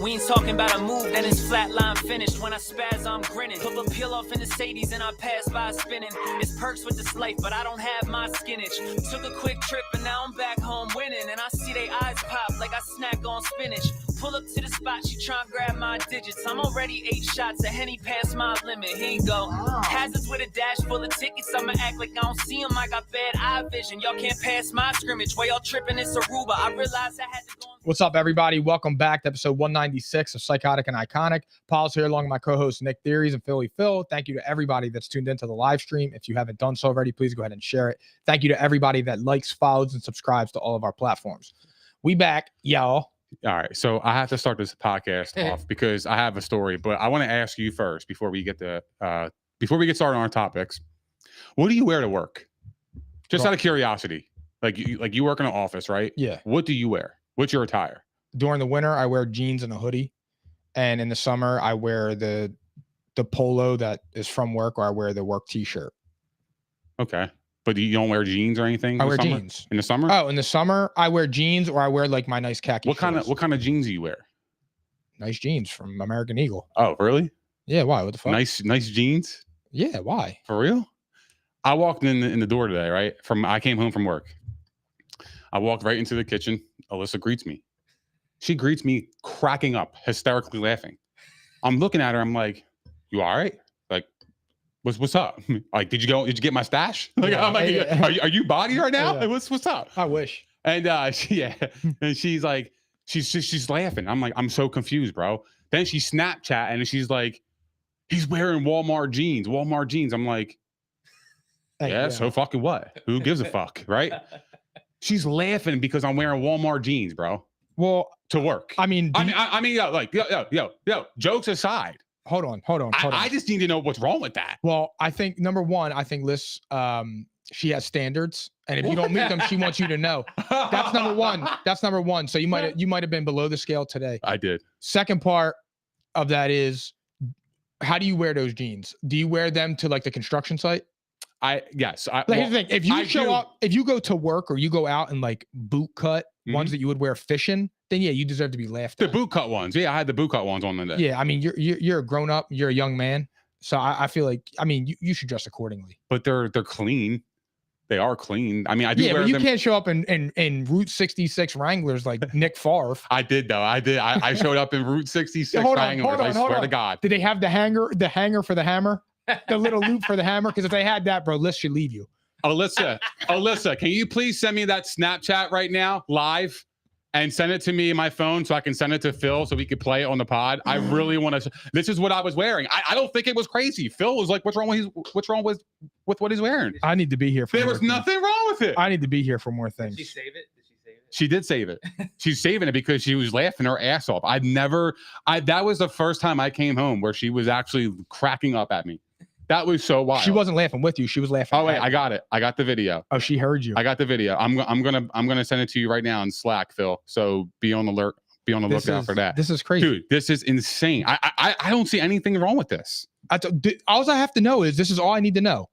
We ain't talking about a move, then it's flatline finished. When I spaz, I'm grinning. Put a peel off in the Sadies and I pass by spinning. It's perks with this life, but I don't have my skinach. Took a quick trip and now I'm back home winning. And I see they eyes pop like I snack on spinach. Pull up to the spot, she tryna grab my digits. I'm already 8 shots, a Henny past my limit. Here you go. Hazards with a dash full of tickets. I'ma act like I don't see them. I got bad eye vision. Y'all can't pass my scrimmage. While y'all tripping, it's Aruba. I realized I had to go. What's up, everybody? Welcome back to episode 196 of Psychotic and Iconic. Paul's here along with my co-host Nick Theories and Philly Phil. Thank you to everybody that's tuned into the live stream. If you haven't done so already, please go ahead and share it. Thank you to everybody that likes, follows, and subscribes to all of our platforms. We back, y'all. All right, so I have to start this podcast off because I have a story, but I want to ask you first before we get started on our topics. What do you wear to work? Just out of curiosity, like you work in an office, right? Yeah. What do you wear? What's your attire? During the winter, I wear jeans and a hoodie, and in the summer, I wear the polo that is from work, or I wear the work T-shirt. Okay, but you don't wear jeans or anything? I wear jeans in the summer. Oh, in the summer, I wear jeans, or I wear like my nice khaki. What kind of jeans do you wear? Nice jeans from American Eagle. Oh, really? Yeah. Why? What the fuck? Nice jeans. Yeah. Why? For real? I walked in the door today, right? I came home from work. I walked right into the kitchen. Alyssa greets me. She greets me cracking up, hysterically laughing. I'm looking at her. I'm like, "You all right? Like, what's up? Like, did you get my stash? Like, Yeah, I'm like, yeah. Are you body right now? Yeah. Like, what's up?" I wish. And and she's like, she's laughing. I'm like, I'm so confused, bro. Then she Snapchat and she's like, he's wearing Walmart jeans. I'm like, yeah, so fucking what? Who gives a fuck, right? She's laughing because I'm wearing Walmart jeans, bro. Well, to work. I mean, yo, jokes aside. Hold on. I just need to know what's wrong with that. Well, I think number one, Liz, she has standards, and if you don't meet them, she wants you to know. That's number one. So you might have been below the scale today. I did. Second part of that how do you wear those jeans? Do you wear them to like the construction site? Yes. Here's the thing. If you show up, if you go to work or you go out in like boot cut ones that you would wear fishing, then yeah, you deserve to be laughed at. The boot cut ones. Yeah, I had the boot cut ones on the day. Yeah, I mean, you're a grown up, you're a young man, so I feel like, I mean, you should dress accordingly. But they're clean. They are clean. I mean, I do. Yeah, wear but you them. Can't show up in Route 66 Wranglers like Nick Favre. I did though. I showed up in Route 66 Wranglers. I swear to God. Did they have the hanger for the hammer? The little loop for the hammer? Because if they had that, bro, Liz should leave you. Alyssa, can you please send me that Snapchat right now, live, and send it to me in my phone so I can send it to Phil so we could play it on the pod? I really want to. This is what I was wearing. I don't think it was crazy. Phil was like, "What's wrong with what he's wearing?" I need to be here. There was nothing wrong with it. I need to be here for more things. Did she save it? She did save it. She's saving it because she was laughing her ass off. That was the first time I came home where she was actually cracking up at me. That was so wild. She wasn't laughing with you. She was laughing. Oh wait, I got it. I got the video. Oh, she heard you. I got the video. I'm gonna send it to you right now in Slack, Phil. So be on the alert. Be on the lookout for that. This is crazy, dude. This is insane. I don't see anything wrong with this. All I have to know is this is all I need to know.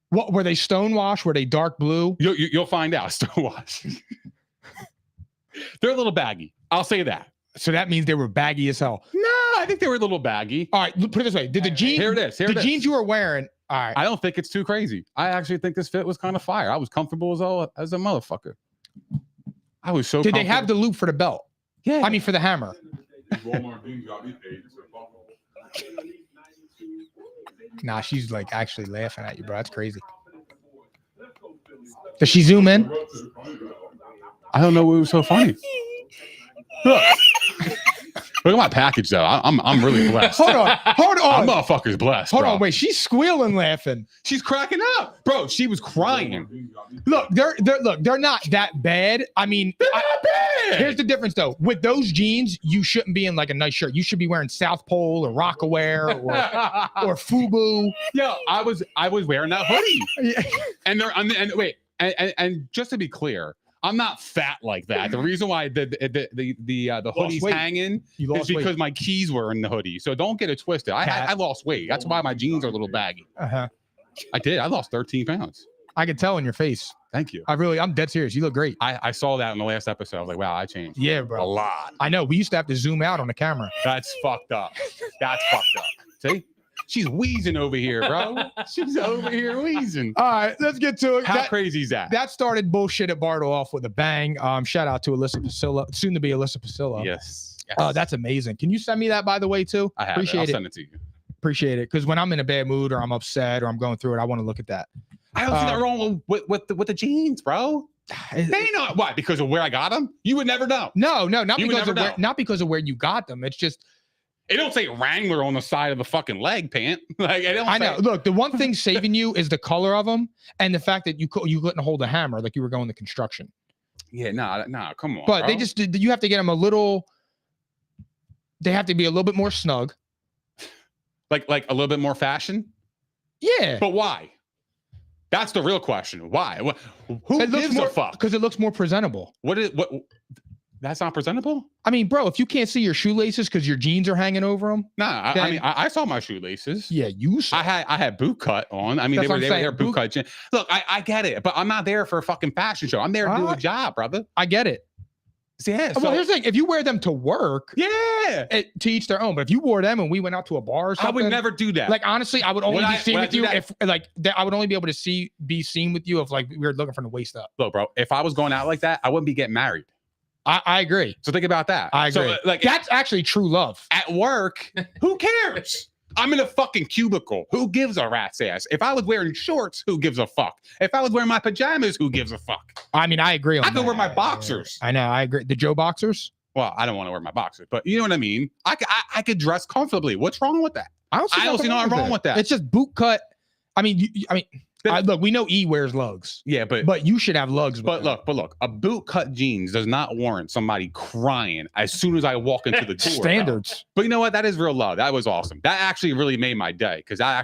What were they? Stonewashed? Were they dark blue? You'll find out. Stonewashed. They're a little baggy. I'll say that. So that means they were baggy as hell. No, I think they were a little baggy. All right, put it this way. Did the jeans? Here it is. The jeans you were wearing. All right. I don't think it's too crazy. I actually think this fit was kind of fire. I was comfortable as a motherfucker. I was so. Did they have the loop for the belt? Yeah. I mean, for the hammer. Nah, she's like actually laughing at you, bro. That's crazy. Does she zoom in? I don't know what was so funny. Look. Look at my package though. I'm really blessed. Hold on. I'm motherfucker's blessed. Hold bro. on, wait. She's squealing laughing. She's cracking up, bro. She was crying. Look, they're not that bad. I mean, they're not bad. Here's the difference though. With those jeans, you shouldn't be in like a nice shirt. You should be wearing South Pole or Rockaware or FUBU. Yo, I was wearing that hoodie. And just to be clear, I'm not fat like that. The reason why the hoodie's hanging is because my keys were in the hoodie. So don't get it twisted. I lost weight. That's why my jeans are a little baggy. Uh-huh. I did. I lost 13 pounds. I could tell in your face. Thank you. I'm dead serious. You look great. I saw that in the last episode. I was like, wow, I changed. Yeah, a bro. lot. I know. We used to have to zoom out on the camera. That's fucked up. That's fucked up. See? She's wheezing over here, bro. She's over here wheezing. All right, let's get to it. How crazy is that? That started bullshit at Bartle off with a bang. Shout out to Alyssa Pasilla, soon to be Alyssa Pasilla. Yes. That's amazing. Can you send me that, by the way, too? I have Appreciate I'll it. send it to you. Appreciate it. Because when I'm in a bad mood or I'm upset or I'm going through it, I want to look at that. I don't see that wrong with the jeans, bro. They not why? Because of where I got them? You would never know. No, not You would because never know. not because of where you got them. It's just It don't say Wrangler on the side of the fucking leg pant. Like it don't I say, know. Look, the one thing saving you is the color of them and the fact that you couldn't hold a hammer like you were going to construction. Yeah, nah, come on. But bro. you have to get them a little. They have to be a little bit more snug. like a little bit more fashion. Yeah. But why? That's the real question. Why? Who gives a fuck? Because it looks more presentable. What? That's not presentable? I mean, bro, if you can't see your shoelaces because your jeans are hanging over them. Nah, I mean, I saw my shoelaces. Yeah, you saw. I had boot cut on. I mean, That's they were boot cut. Look, I get it, but I'm not there for a fucking fashion show. I'm there to do a job, brother. I get it. Yeah. Well, here's the thing: if you wear them to work, yeah, to each their own. But if you wore them and we went out to a bar or something, I would never do that. Like honestly, I would only be seen with you that? if I would only be able to be seen with you if like we were looking from the waist up. Look, bro, if I was going out like that, I wouldn't be getting married. I agree. So think about that. I agree. So, like that's actually true love. At work, who cares? I'm in a fucking cubicle. Who gives a rat's ass? If I was wearing shorts, who gives a fuck? If I was wearing my pajamas, who gives a fuck? I mean, I agree on that. I could wear my boxers. I know. I agree. The Joe boxers? Well, I don't want to wear my boxers, but you know what I mean? I could dress comfortably. What's wrong with that? I don't see nothing wrong with that. It's just boot cut. I mean, look, we know E wears lugs. Yeah, but you should have lugs. But look, a boot cut jeans does not warrant somebody crying as soon as I walk into the door. Standards. Bro. But you know what? That is real love. That was awesome. That actually really made my day because I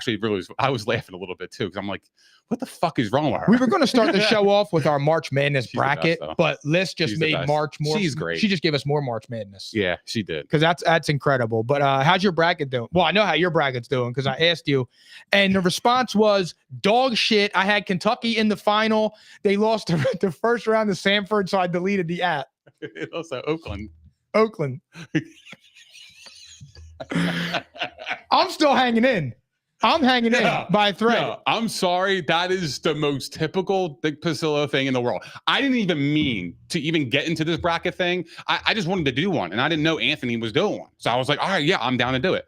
was laughing a little bit too because I'm like, what the fuck is wrong with her? We were going to start the show off with our March Madness bracket, but Liz just made March more. She's great. She just gave us more March Madness. Yeah, she did. Because that's incredible. But how's your bracket doing? Well, I know how your bracket's doing because I asked you, and the response was dog shit. I had Kentucky in the final. They lost the first round to Samford, so I deleted the app. Also, Oakland. I'm still hanging in. I'm hanging in by a thread. No, I'm sorry. That is the most typical Dick Pasillo thing in the world. I didn't even mean to even get into this bracket thing. I just wanted to do one, and I didn't know Anthony was doing one. So I was like, all right, yeah, I'm down to do it.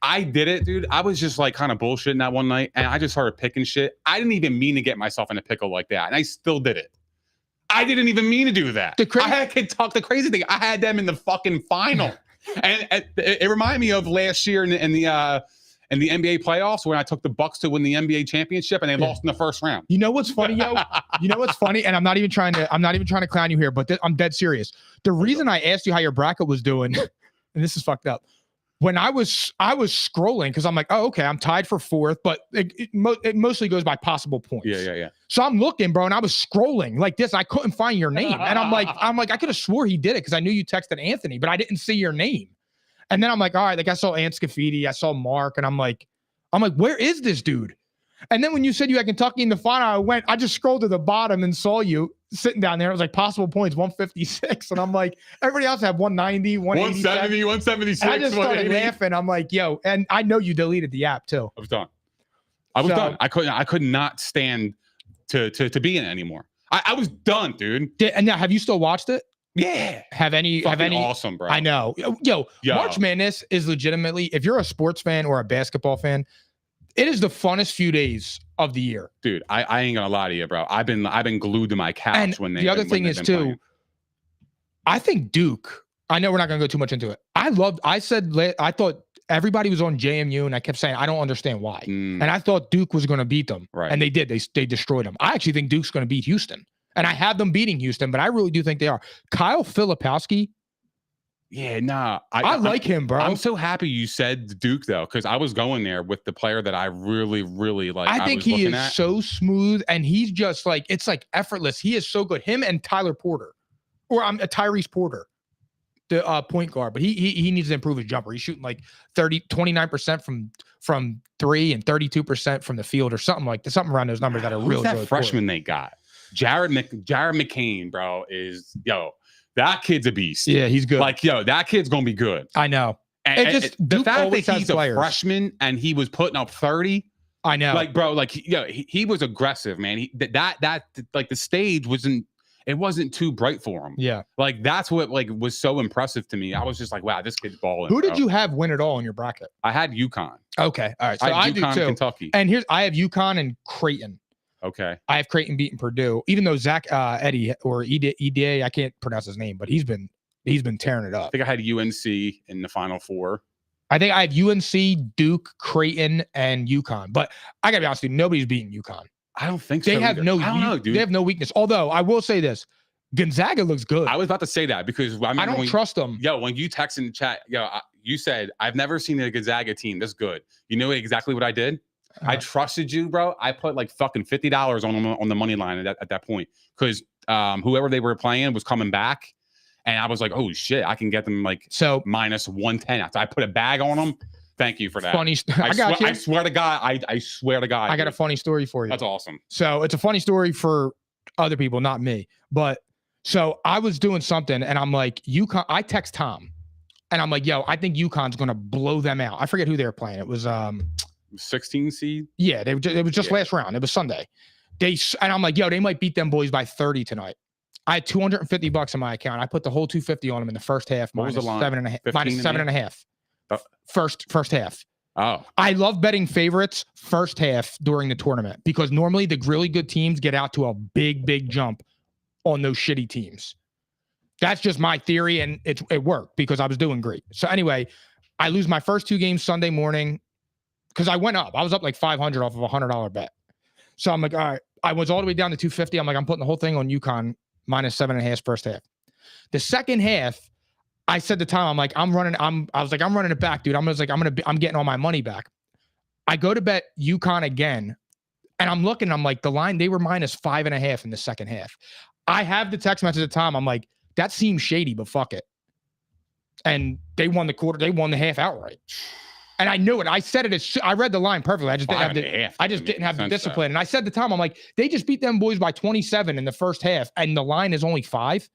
I did it, dude. I was just like kind of bullshitting that one night, and I just started picking shit. I didn't even mean to get myself in a pickle like that, and I still did it. I didn't even mean to do that. I could talk the crazy thing. I had them in the fucking final. and it reminded me of last year in the NBA playoffs when I took the Bucks to win the NBA championship and they lost in the first round. You know what's funny, yo? You know what's funny? And I'm not even trying to clown you here, but I'm dead serious. The reason I asked you how your bracket was doing, and this is fucked up. When I was scrolling because I'm like, oh, okay, I'm tied for fourth, but it mostly goes by possible points. Yeah. So I'm looking, bro, and I was scrolling like this. I couldn't find your name, and I'm like, I could have swore he did it because I knew you texted Anthony, but I didn't see your name. And then I'm like, all right, like I saw Ant Scafidi, I saw Mark, and I'm like, where is this dude? And then when you said you had Kentucky in the final, I just scrolled to the bottom and saw you sitting down there. It was like possible points, 156. And I'm like, everybody else had 190, 170, 176. And I just started laughing. I'm like, yo, and I know you deleted the app too. I was done. Done. I could not stand to be in it anymore. I was done, dude. And now, have you still watched it? Yeah. Have any awesome, bro. I know. Yo, March Madness is legitimately, if you're a sports fan or a basketball fan, it is the funnest few days of the year. Dude, I ain't gonna lie to you, bro. I've been glued to my couch and when they the other thing is too, playing. I think Duke, I know we're not gonna go too much into it. I thought everybody was on JMU and I kept saying I don't understand why. And I thought Duke was gonna beat them. Right. And they did. They destroyed them. I actually think Duke's gonna beat Houston. And I have them beating Houston, but I really do think they are. Kyle Filipowski. Yeah, nah. I like him, bro. I'm so happy you said Duke, though, because I was going there with the player that I really, really like. I think he is so smooth, and he's just like, it's like effortless. He is so good. Him and Tyler Porter, or Tyrese Porter, the point guard, but he needs to improve his jumper. He's shooting like 29% from three and 32% from the field or something like that. Something around those numbers that are really that really freshman they got. Jared McCain, bro, that kid's a beast. Yeah, he's good. Like, that kid's gonna be good. I know. And the Duke fact that he's a players. freshman and he was putting up 30. I know. Like, bro, like he was aggressive, man. That like the stage wasn't too bright for him. Yeah. Like that's what was so impressive to me. I was just like, wow, this kid's balling. Who did you have win it all in your bracket? I had UConn. Okay. All right. So I do UConn, too. Kentucky. And I have UConn and Creighton. Okay. I have Creighton beating Purdue, even though Zach Eddy or EDA, I can't pronounce his name, but he's been tearing it up. I think I had UNC in the Final Four. I think I have UNC, Duke, Creighton, and UConn. But I gotta be honest with you, nobody's beating UConn. I don't think they so. have I don't know, dude. They have no weakness. Although I will say this, Gonzaga looks good. I was about to say that because I don't trust them. When you text in the chat, you said I've never seen a Gonzaga team this good. You know exactly what I did? I trusted you, bro. I put like fucking $50 on the money line at that point because whoever they were playing was coming back. And I was like, oh shit, I can get them like minus 110. So I put a bag on them. Thank you for that. Funny. I swear to God. I swear to God. I got a funny story for you. That's awesome. So it's a funny story for other people, not me. But so I was doing something and I'm like, UConn. I text Tom and I'm like, yo, I think UConn's going to blow them out. I forget who they were playing. It was 16 seed. Yeah, it was just last round. It was Sunday. And I'm like, yo, they might beat them boys by 30 tonight. I had $250 in my account. I put the whole 250 on them in the first half. What was the line? 7.5. Minus 7.5. First half. Oh. I love betting favorites first half during the tournament because normally the really good teams get out to a big jump on those shitty teams. That's just my theory, and it worked because I was doing great. So anyway, I lose my first two games Sunday morning because I went up. I was up like $500 off of a $100 bet. So I'm like, all right. I was all the way down to 250. I'm like, I'm putting the whole thing on UConn minus 7.5 first half. The second half, I said to Tom, I'm running it back, dude. I'm getting all my money back. I go to bet UConn again, and I'm looking, I'm like, the line, they were minus 5.5 in the second half. I have the text message to Tom. I'm like, that seems shady, but fuck it. And they won the quarter, they won the half outright. And I knew it. I said it. I read the line perfectly. I just didn't have the discipline. And I said to Tom, I'm like, they just beat them boys by 27 in the first half, and the line is only 5.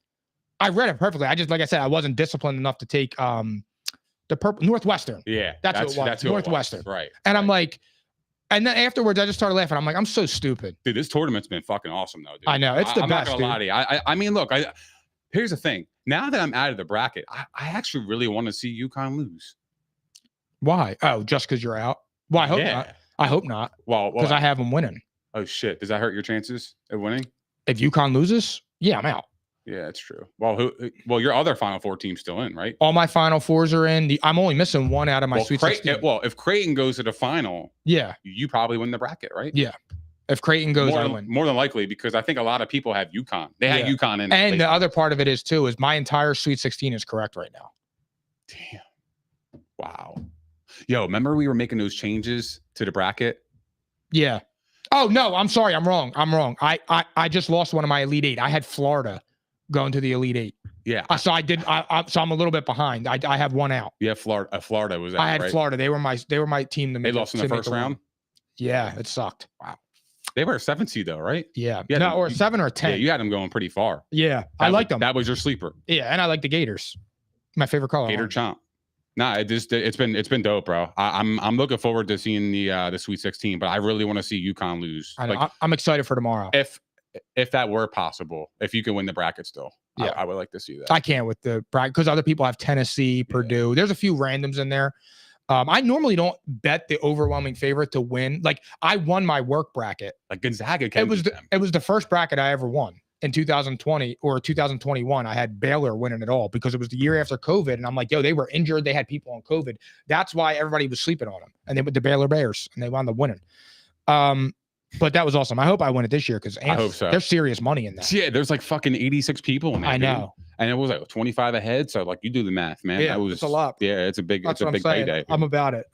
I read it perfectly. Like I said, I wasn't disciplined enough to take the purple Northwestern. Yeah, that's what it was. That's Northwestern. Right. And I'm like, and then afterwards, I just started laughing. I'm like, I'm so stupid. Dude, this tournament's been fucking awesome, though, dude. I know. It's the best, I'm not gonna lie to you. I mean, look, here's the thing. Now that I'm out of the bracket, I actually really want to see UConn lose. Why? Oh, just because you're out? Well, I hope not. I hope not. Well, because I have them winning. Oh shit! Does that hurt your chances of winning? If UConn loses, yeah, I'm out. Yeah, it's true. Well, your other Final Four team's still in, right? All my Final Fours are in. I'm only missing one out of my Sweet 16. Well, if Creighton goes to the final, yeah, you probably win the bracket, right? Yeah. If Creighton goes, I win. More than likely, because I think a lot of people have UConn. They had UConn in. And the other part of it is my entire Sweet 16 is correct right now. Damn. Wow. Yo, remember we were making those changes to the bracket? Yeah. Oh no, I'm sorry. I'm wrong. I just lost one of my Elite 8. I had Florida going to the Elite 8. Yeah. So I did. So I'm a little bit behind. I have one out. Yeah, Florida was out. I had right? Florida. They were my team. They lost in the first round. Yeah, it sucked. Wow. They were a 7 seed though, right? Yeah. No, or 7 or 10. Yeah, you had them going pretty far. Yeah, I like them. That was your sleeper. Yeah, and I like the Gators. My favorite color. Gator chomp. Nah, it's been dope, bro. I'm looking forward to seeing the Sweet 16, but I really want to see UConn lose. I know. I'm excited for tomorrow. If that were possible, if you can win the bracket still, yeah, I would like to see that. I can't with the bracket because other people have Tennessee, Purdue. There's a few randoms in there. I normally don't bet the overwhelming favorite to win. Like I won my work bracket. Like Gonzaga. It was the first bracket I ever won. In 2020 or 2021, I had Baylor winning it all because it was the year after COVID. And I'm like, yo, they were injured. They had people on COVID. That's why everybody was sleeping on them. And they went to Baylor Bears and they wound up winning. But that was awesome. I hope I win it this year because I hope so. There's serious money in that. Yeah, there's like fucking 86 people in there. I know. Dude. And it was like 25 ahead. So like you do the math, man. Yeah, it's a lot. Yeah, it's a big payday. I'm about it.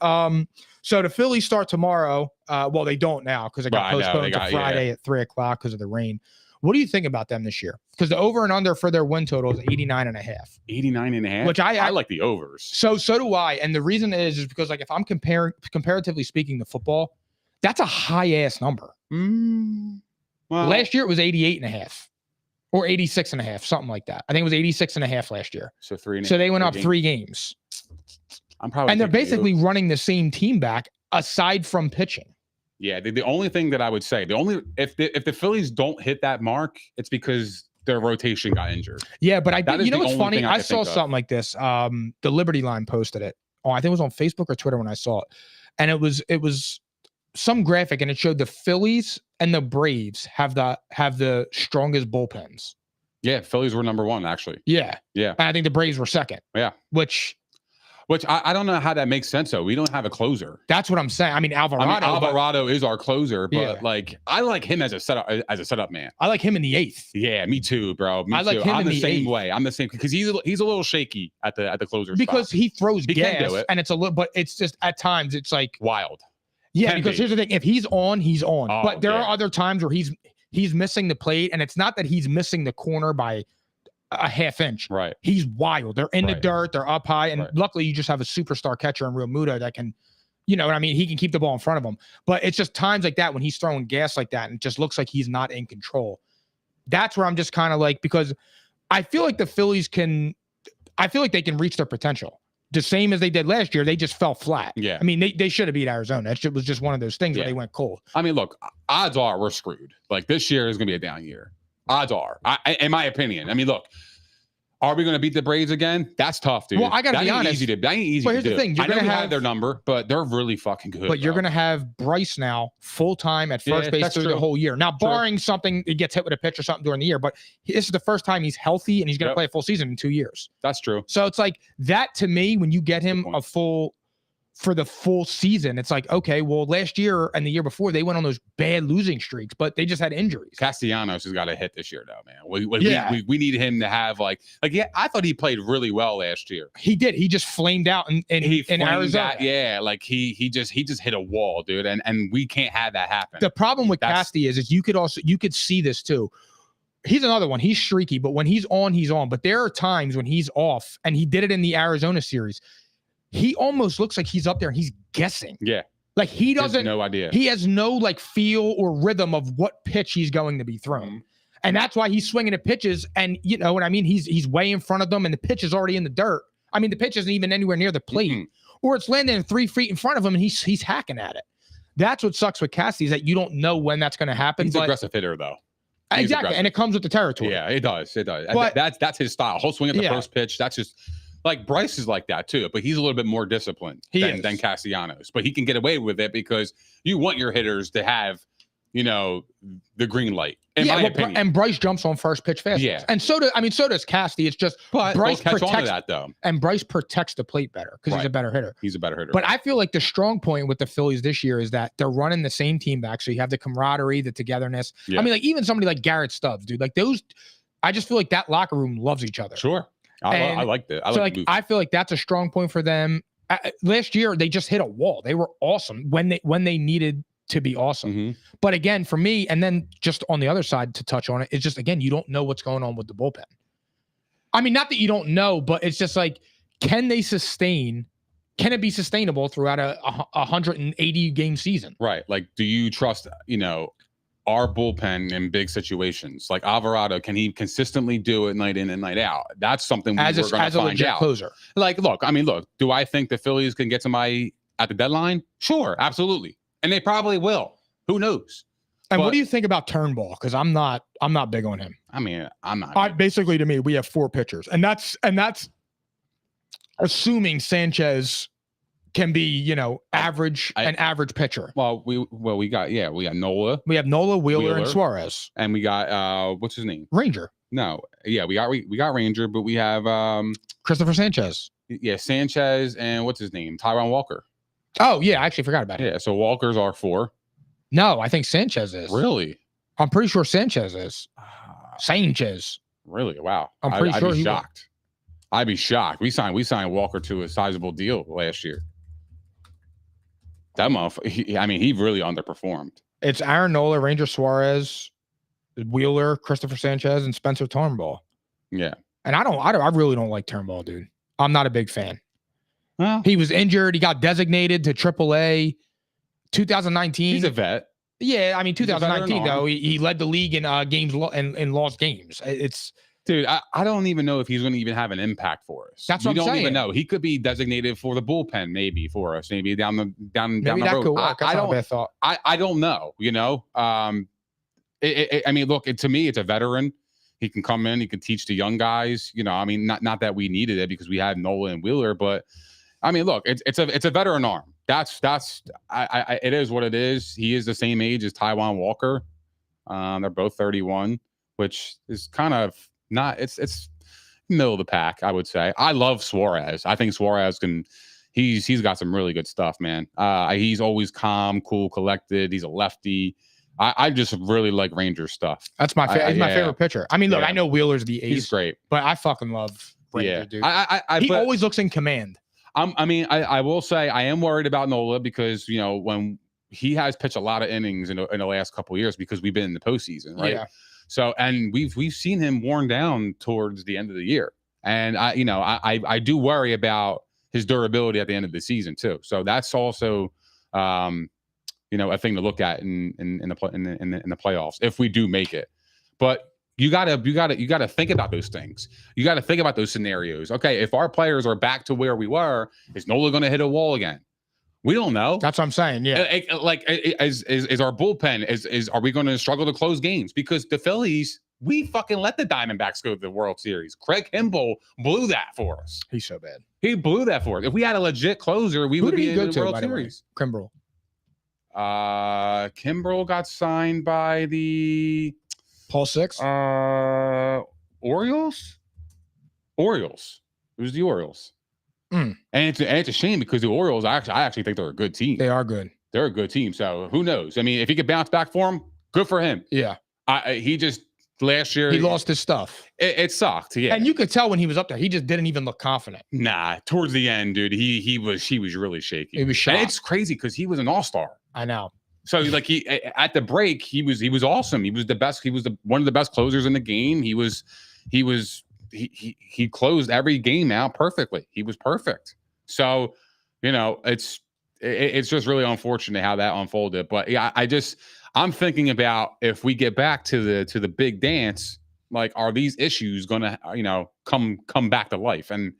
So the Phillies start tomorrow. Well, they don't now because it got postponed to Friday at 3:00 because of the rain. What do you think about them this year? Because the over and under for their win total is 89.5. 89.5? Which I like the overs. So do I. And the reason is because like if I'm comparatively speaking to football, that's a high ass number. Well, Last year it was 88.5 or 86.5, something like that. I think it was 86.5 last year. so 3. So they went up 3 games. I'm probably. And they're taking basically running the same team back aside from pitching. Yeah, the only thing that I would say, if the Phillies don't hit that mark, it's because their rotation got injured. Yeah, but I That did. is You know the what's only funny? thing I I can saw think of. something like this. The Liberty Line posted it. Oh, I think it was on Facebook or Twitter when I saw it, and it was some graphic, and it showed the Phillies and the Braves have the strongest bullpens. Yeah, Phillies were number 1 actually. Yeah, Yeah, and I think the Braves were second. Yeah. which I don't know how that makes sense though. We don't have a closer. that's what I'm saying. I mean, Alvarado. Alvarado is our closer, but Yeah. like I like him as a setup man. I like him in the 8th. Yeah, me too, bro. Me I like too. him I'm in the the same 8th. way. I'm the same because he's a little shaky at the closer Because spot. he throws He can gas, do it. and it's a little, but it's just at times it's like, Wild. yeah. Can Because be. here's the thing: if he's on, he's on. Oh, But there yeah. are other times where he's missing the plate, and it's not that he's missing the corner by a half inch. Right. He's wild. They're in the Right. dirt. They're up high, and Right. luckily you just have a superstar catcher in Real Muto that can, you know what I mean. He can keep the ball in front of him. But it's just times like that when he's throwing gas like that, and it just looks like he's not in control. That's where I'm just kind of like, because I feel like the Phillies I feel like they can reach their potential. The same as they did last year, they just fell flat. Yeah. I mean, they should have beat Arizona. It was just one of those things where Yeah. they went cold. I mean, look, odds are we're screwed. Like this year is going to be a down year. Odds are, in my opinion. I mean, look, are we going to beat the Braves again? That's tough, dude. Well, I gotta be honest. That ain't easy But to here's the do. thing, you're I know gonna we have- had their number, but they're really fucking good. But you're bro. going to have Bryce now full time at Yeah, first base that's through the true. whole year. Now, barring something, he gets hit with a pitch or something during the year, but this is the first time he's healthy and he's going to Yep. play a full season in 2 years. That's true. So it's like that to me, when you get him point. for the full season, it's like, okay, well, last year and the year before, they went on those bad losing streaks, but they just had injuries. Castellanos has got to hit this year, though, man. Yeah. We need him to have yeah. I thought he played really well last year. He did. He just flamed out in Flamed Arizona. out, yeah, like he just hit a wall, dude, and we can't have that happen. The problem with That's- Casti is you could see this too. He's another one. He's streaky, but when he's on, he's on. But there are times when he's off, and he did it in the Arizona series. He almost looks like he's up there and he's guessing. Yeah, Like he he has doesn't. no idea. He has no like feel or rhythm of what pitch he's going to be thrown. Mhm. And that's why he's swinging at pitches. And you know what I mean? He's way in front of them, and the pitch is already in the dirt. I mean, the pitch isn't even anywhere near the plate, Mhm. or it's landing 3 feet in front of him, and he's hacking at it. That's what sucks with Casti, is that you don't know when that's going to happen. He's an But aggressive hitter, though. He's exactly, aggressive. and it comes with the territory. Yeah, it does. It does. But- That's his style. He'll swing at the Yeah. first pitch. That's just like Bryce is like that too, but he's a little bit more disciplined He than is. Castellanos. But he can get away with it because you want your hitters to have, the green light. In my well, opinion. and Bryce jumps on first pitch fast. Yeah. And so does Casti. It's just but Bryce they'll catch on to protects- that though. and Bryce protects the plate better because he's a Right. better hitter. He's a better hitter. But I feel like the strong point with the Phillies this year is that they're running the same team back. So you have the camaraderie, the togetherness. Yeah. I mean, like even somebody like Garrett Stubbs, dude, like those, I just feel like that locker room loves each other. Sure. I And like that. I So like the like, move. I feel like that's a strong point for them. Last year, they just hit a wall. They were awesome when they needed to be awesome. Mhm. But again, for me, and then just on the other side to touch on it, it's just, again, you don't know what's going on with the bullpen. I mean, not that you don't know, but it's just like, can it be sustainable throughout a 180 game season? Right. Like, do you trust, our bullpen in big situations? Like Alvarado, can he consistently do it night in and night out? That's something we're going to As a find legit out. closer. Like, look, do I think the Phillies can get somebody at the deadline? Sure, absolutely. And they probably will. Who knows? And what But- do you think about Turnbull? Because I'm not big on him. I mean, I'm not. Basically, to me, we have 4 pitchers, and that's assuming Sanchez can be, average, an average pitcher. we got Nola, We have Nola, Wheeler, and Wheeler. Suarez. and we got what's his name? Ranger, No, yeah, we got Ranger, but we have Christopher Sanchez. Sanchez and what's his name? Taijuan Walker. Oh yeah, I actually forgot about it. Yeah, so Walker's our 4. No, I think Sanchez is. Really? I'm pretty sure Sanchez is. Sanchez. Really? Wow. I'm pretty I'd sure be he will. shocked. I'd be shocked. We signed Walker to a sizable deal last year. That motherfucker, he really underperformed. It's Aaron Nola, Ranger Suarez, Wheeler, Christopher Sanchez, and Spencer Turnbull. Yeah. And I really don't like Turnbull, dude. I'm not a big fan. Well, He was injured. He got designated to AAA. 2019. he's a vet. Yeah, I mean, He's a veteran 2019 though, arm. he led the league in games and lost games. It's Dude, I don't even know if he's going to even have an impact for us. That's we what I'm don't saying. even know. He could be designated for the bullpen, maybe for us, maybe down the maybe the that road. could work. That's I not a don't. bad thought. I don't know. You know. I mean, look. To me, it's a veteran. He can come in. He can teach the young guys. You know. I mean, not that we needed it because we had Nola and Wheeler, but I mean, look. It's a veteran arm. It is what it is. He is the same age as Taijuan Walker. They're both 31, which is kind of not. It's middle of the pack, I would say. I love Suarez. I think Suarez he's got some really good stuff, man. He's always calm, cool, collected. He's a lefty. I just really like Rangers stuff. That's my favorite. He's my favorite pitcher. I mean, look, I know Wheeler's the ace. He's great, but I fucking love Rangers, dude. He always looks in command. I will say I am worried about Nola because when he has pitched a lot of innings in the last couple of years because we've been in the postseason, right? Yeah. So, and we've seen him worn down towards the end of the year, and I do worry about his durability at the end of the season too. So that's also a thing to look at in the playoffs if we do make it. But you gotta think about those things. You gotta think about those scenarios. Okay, if our players are back to where we were, is Nola going to hit a wall again? We don't know. That's what I'm saying. Yeah. Is our bullpen are we going to struggle to close games? Because the Phillies, we fucking let the Diamondbacks go to the World Series. Craig Kimbrel blew that for us. He's so bad. He blew that for us. If we had a legit closer, we would be in the World Series. Kimbrel. Kimbrel got signed by the Paul Six. Orioles. It was the Orioles. And it's a shame because the Orioles, I actually think they're a good team. They are good. They're a good team. So who knows? I mean, if he could bounce back for him, good for him. Yeah. He just last year he lost his stuff. It sucked. Yeah. And you could tell when he was up there, he just didn't even look confident. Nah, towards the end, dude, he was really shaky. He was shocked. And it's crazy because he was an all-star. I know. So like he at the break, he was awesome. He was the best. He was one of the best closers in the game. He closed every game out perfectly. He was perfect. So, it's just really unfortunate how that unfolded. But yeah, I'm thinking about if we get back to the big dance, like, are these issues gonna come back to life? And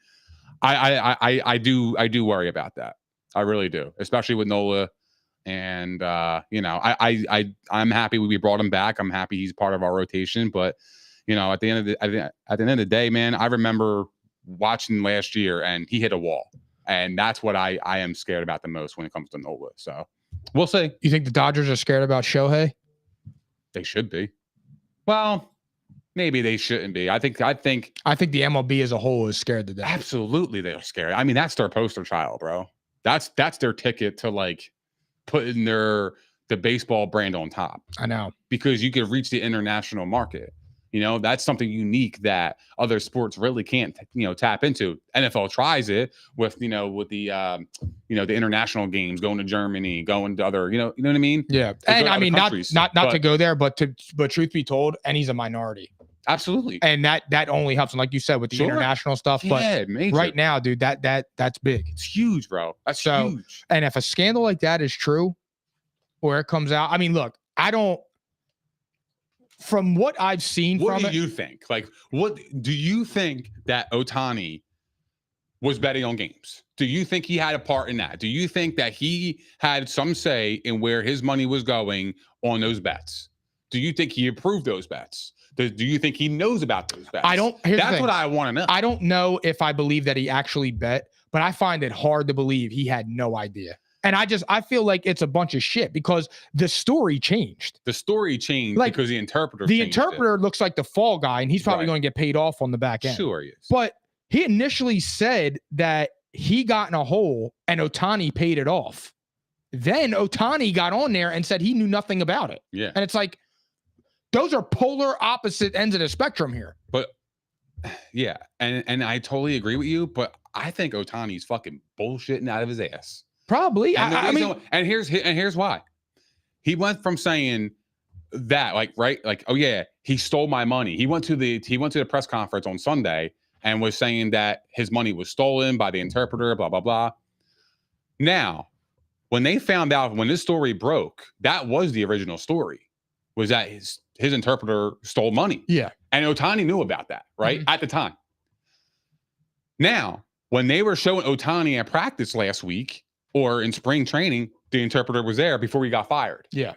I do worry about that. I really do, especially with Nola. And I'm happy we brought him back. I'm happy he's part of our rotation. But at the end of the day, man, I remember watching last year and he hit a wall. And that's what I am scared about the most when it comes to Nola. So we'll see. You think the Dodgers are scared about Shohei? They should be. Well, maybe they shouldn't be. I think the MLB as a whole is scared to death. Absolutely, they're scared. I mean, that's their poster child, bro. That's their ticket to like putting the baseball brand on top. I know. Because you could reach the international market. That's something unique that other sports really can't, tap into. NFL tries it with the international games, going to Germany, going to other, you know what I mean? Yeah. And I mean, not to go there, but truth be told, and he's a minority. Absolutely. And that only helps. And like you said, with the international stuff, but major. Right now, dude, that's big. It's huge, bro. That's huge. And if a scandal like that is true, or it comes out, I mean, look, from what I've seen what do you think? Like, what do you think that Ohtani was betting on games? Do you think he had a part in that? Do you think that he had some say in where his money was going on those bets? Do you think he approved those bets? Do you think he knows about those bets? That's what I want to know. I don't know if I believe that he actually bet, but I find it hard to believe he had no idea. And I feel like it's a bunch of shit because the story changed. The story changed because the interpreter looks like the fall guy, and he's probably going to get paid off on the back end. Sure he is. But he initially said that he got in a hole and Ohtani paid it off. Then Ohtani got on there and said he knew nothing about it. Yeah. And it's like, those are polar opposite ends of the spectrum here. But yeah, and I totally agree with you, but I think Ohtani's fucking bullshitting out of his ass. Probably. And here's why. He went from saying that, oh yeah, he stole my money. He went to the press conference on Sunday and was saying that his money was stolen by the interpreter, blah blah blah. Now, when they found out, when this story broke, that was the original story, was that his interpreter stole money. Yeah. And Ohtani knew about that, right? At the time. Now, when they were showing Ohtani at practice last week or in spring training, the interpreter was there before he got fired. Yeah.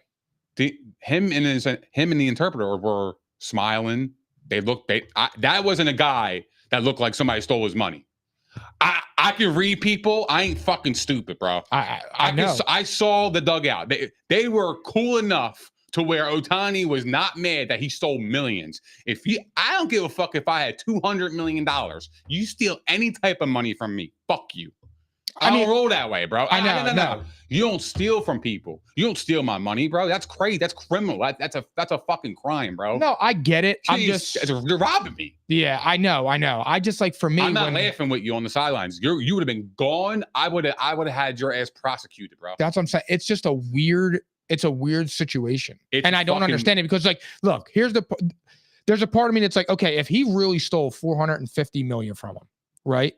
Him and the interpreter were smiling. That wasn't a guy that looked like somebody stole his money. I can read people. I ain't fucking stupid, bro. I know. I saw the dugout. They were cool enough to where Ohtani was not mad that he stole millions. I don't give a fuck if I had $200 million. You steal any type of money from me, fuck you. I don't roll that way, bro. No. You don't steal from people. You don't steal my money, bro. That's crazy. That's criminal. That's a fucking crime, bro. No, I get it. Jeez, you're robbing me. Yeah, I know. I just like, for me, I'm not laughing with you on the sidelines. You would have been gone. I would have had your ass prosecuted, bro. That's what I'm saying. It's just a weird situation. And I don't understand it because, like, look, there's a part of me that's like, okay, if he really stole $450 million from him, right?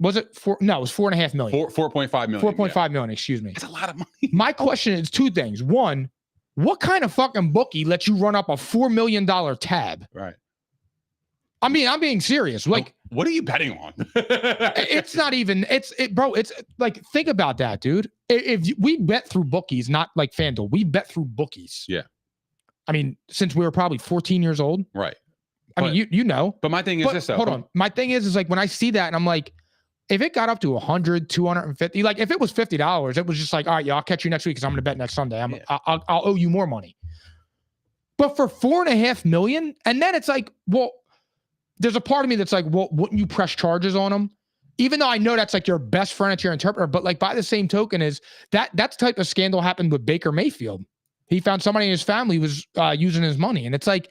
Was it four? No, it was $4.5 million. 4.5 million. 4.5 million, excuse me. That's a lot of money. My question is two things. One, what kind of fucking bookie lets you run up a $4 million tab? Right. I mean, I'm being serious. Like, what are you betting on? It's not even, bro, it's like, think about that, dude. We bet through bookies, not like FanDuel. We bet through bookies. Yeah. I mean, since we were probably 14 years old. Right. I mean, you know. But my thing is this, though. Hold on. My thing is like, when I see that and I'm like, if it got up to 100, 250, like if it was $50, it was just like, all right, yeah, I'll catch you next week because I'm going to bet next Sunday. I'll owe you more money. But for $4.5 million, and then it's like, well, there's a part of me that's like, well, wouldn't you press charges on them? Even though I know that's like your best friend, it's your interpreter, but like by the same token is that type of scandal happened with Baker Mayfield. He found somebody in his family was using his money. And it's like,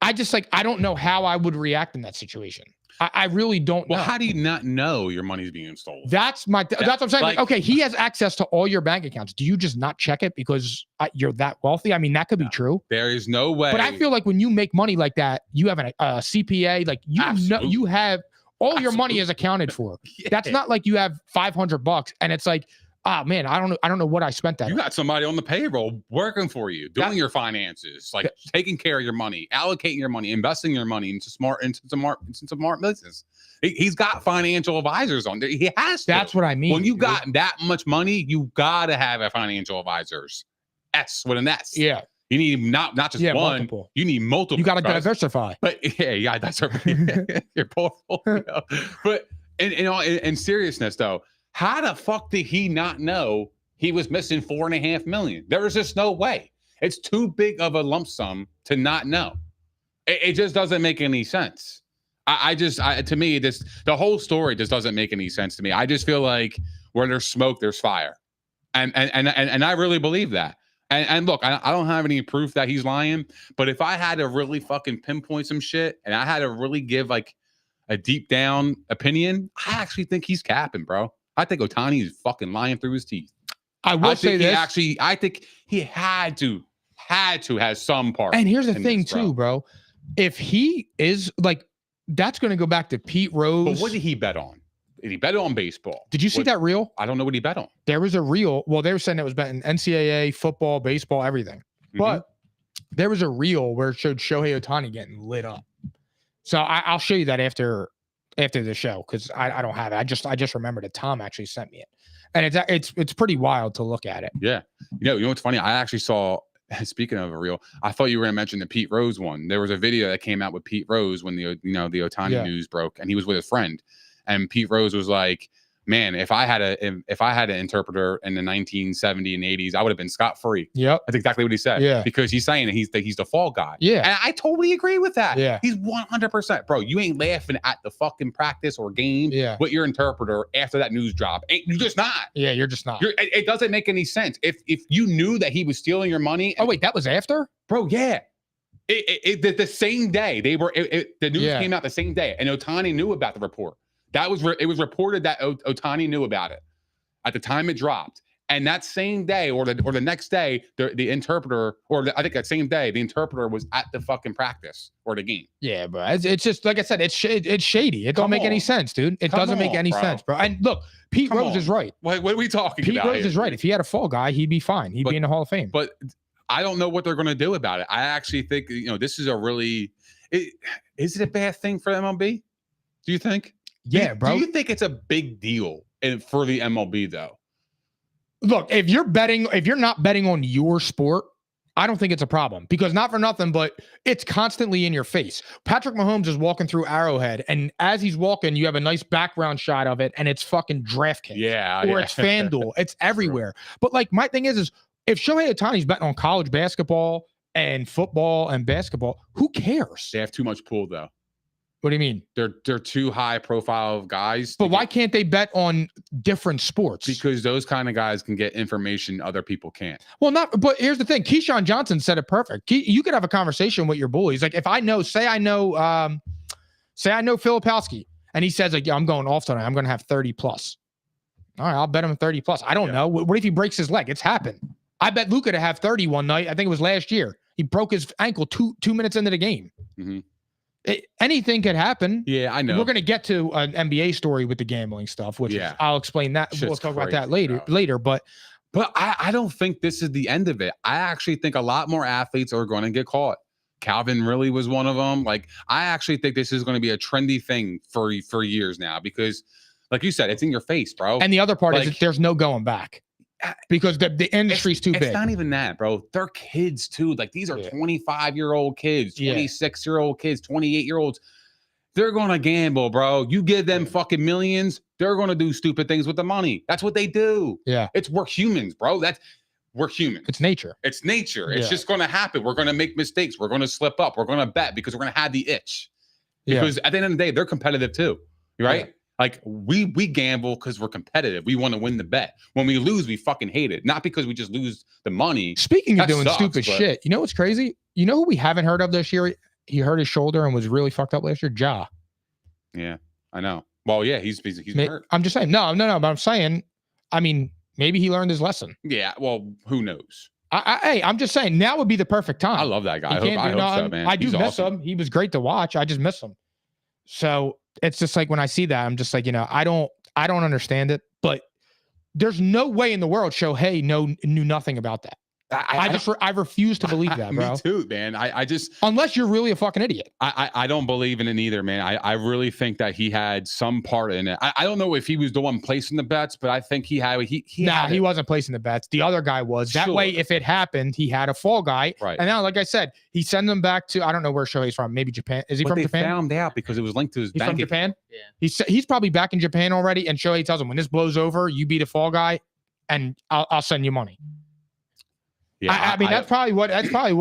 I don't know how I would react in that situation. I really don't know. Well, how do you not know your money's being stolen? That's what I'm saying. Like, okay, he has access to all your bank accounts. Do you just not check it because you're that wealthy? I mean, that could be true. There is no way. But I feel like when you make money like that, you have a CPA, like you have all your money is accounted for. Yeah. That's not like you have $500 and it's like, oh man, I don't know what I spent that. You got somebody on the payroll working for you, doing your finances, like taking care of your money, allocating your money, investing your money into smart business. He's got financial advisors on there. He has to. That's what I mean. When you got that much money, you gotta have a financial advisors. S with an S. Yeah. You need not just one. Multiple. You need multiple. You got to diversify. But yeah, that's your portfolio. But in seriousness though, how the fuck did he not know he was missing $4.5 million? There is just no way. It's too big of a lump sum to not know. It just doesn't make any sense. To me, the whole story just doesn't make any sense to me. I just feel like where there's smoke, there's fire, and I really believe that. And look, I don't have any proof that he's lying, but if I had to really fucking pinpoint some shit and I had to really give like a deep down opinion, I actually think he's capping, bro. I think Ohtani is fucking lying through his teeth. I think he had to have some part. And here's the thing too, bro. If he is like, that's going to go back to Pete Rose. But what did he bet on? Did he bet on baseball? Did you see that reel? I don't know what he bet on. There was a reel. Well, they were saying it was betting NCAA, football, baseball, everything. Mm-hmm. But there was a reel where it showed Shohei Ohtani getting lit up. So I'll show you that after the show because I don't have it. I just remembered that Tom actually sent me it, and it's pretty wild to look at it. Yeah, you know what's funny? I actually saw. Speaking of a reel, I thought you were going to mention the Pete Rose one. There was a video that came out with Pete Rose when the Ohtani news broke, and he was with a friend, and Pete Rose was like, "Man, if I had an interpreter in the 1970s and 80s, I would have been scot-free." Yep, that's exactly what he said. Yeah, because he's saying he's the fall guy. Yeah, and I totally agree with that. Yeah, he's 100%, bro. You ain't laughing at the fucking practice or game with your interpreter after that news drop. You're just not. Yeah, you're just not. It doesn't make any sense. If you knew that he was stealing your money. Oh wait, that was after, bro. Yeah. The same day the news came out the same day, and Ohtani knew about the report. It was reported that Ohtani knew about it at the time it dropped, And that same day or the next day, the interpreter, I think that same day, the interpreter was at the fucking practice or the game. Yeah, bro. It's just like I said, it's shady. It don't make any sense, dude. It doesn't make any sense, bro. And look, Pete Rose is right. What are we talking about? Pete Rose is right. If he had a fall guy, he'd be fine. He'd be in the Hall of Fame. But I don't know what they're going to do about it. I actually think, this is a really is it a bad thing for MLB? Do you think? Yeah, bro. Do you think it's a big deal for the MLB though? Look, if you're not betting on your sport, I don't think it's a problem because not for nothing, but it's constantly in your face. Patrick Mahomes is walking through Arrowhead, and as he's walking, you have a nice background shot of it, and it's fucking DraftKings. Yeah. Or it's FanDuel. It's everywhere. But like my thing is if Shohei Ohtani's betting on college basketball and football and basketball, who cares? They have too much pull though. What do you mean? They're too high profile guys. But why can't they bet on different sports? Because those kind of guys can get information other people can't. Well, but here's the thing. Keyshawn Johnson said it perfect. You could have a conversation with your bullies. Like if say I know Filipowski, and he says like, yeah, I'm going off tonight. I'm going to have 30 plus. All right, I'll bet him 30 plus. I don't know. What if he breaks his leg? It's happened. I bet Luka to have 30 one night. I think it was last year. He broke his ankle two minutes into the game. Mm-hmm. Anything could happen. Yeah, I know. We're going to get to an NBA story with the gambling stuff, which is, I'll explain that. We'll talk about that later. But I don't think this is the end of it. I actually think a lot more athletes are going to get caught. Calvin really was one of them. Like, I actually think this is going to be a trendy thing for years now because, like you said, it's in your face, bro. And the other part is that there's no going back. Because the industry's too big. It's not even that, bro. They're kids too. Like these are 25-year-old kids, 26-year-old kids, 28-year-olds. They're gonna gamble, bro. You give them fucking millions, they're gonna do stupid things with the money. That's what they do. Yeah, we're humans, bro. We're humans. It's nature. It's nature. It's just gonna happen. We're gonna make mistakes. We're gonna slip up. We're gonna bet because we're gonna have the itch. Because at the end of the day, they're competitive too, right? Yeah. Like we gamble because we're competitive. We want to win the bet. When we lose, we fucking hate it. Not because we just lose the money. Speaking of doing stupid shit, you know what's crazy? You know who we haven't heard of this year? He hurt his shoulder and was really fucked up last year. Ja. Yeah, I know. Well, yeah, he's hurt. I'm just saying. No. But I'm saying, I mean, maybe he learned his lesson. Yeah. Well, who knows? Hey, I'm just saying now would be the perfect time. I love that guy. I hope so, man. I do miss him. He was great to watch. I just miss him. So it's just like when I see that, I'm just like, I don't understand it, but there's no way in the world Shohei knew nothing about that. I refuse to believe that, bro. Me too, man. I just unless you're really a fucking idiot. I don't believe in it either, man. I really think that he had some part in it. I don't know if he was the one placing the bets, but I think he wasn't placing the bets. The other guy was. That way, if it happened, he had a fall guy. Right. And now, like I said, he sent them back to I don't know where Shohei's from. Maybe Japan. Is he from Japan? They found out because it was linked to his bank. From Japan? Yeah. He's probably back in Japan already. And Shohei tells him when this blows over, you be the fall guy, and I'll send you money. Yeah, I mean that's probably what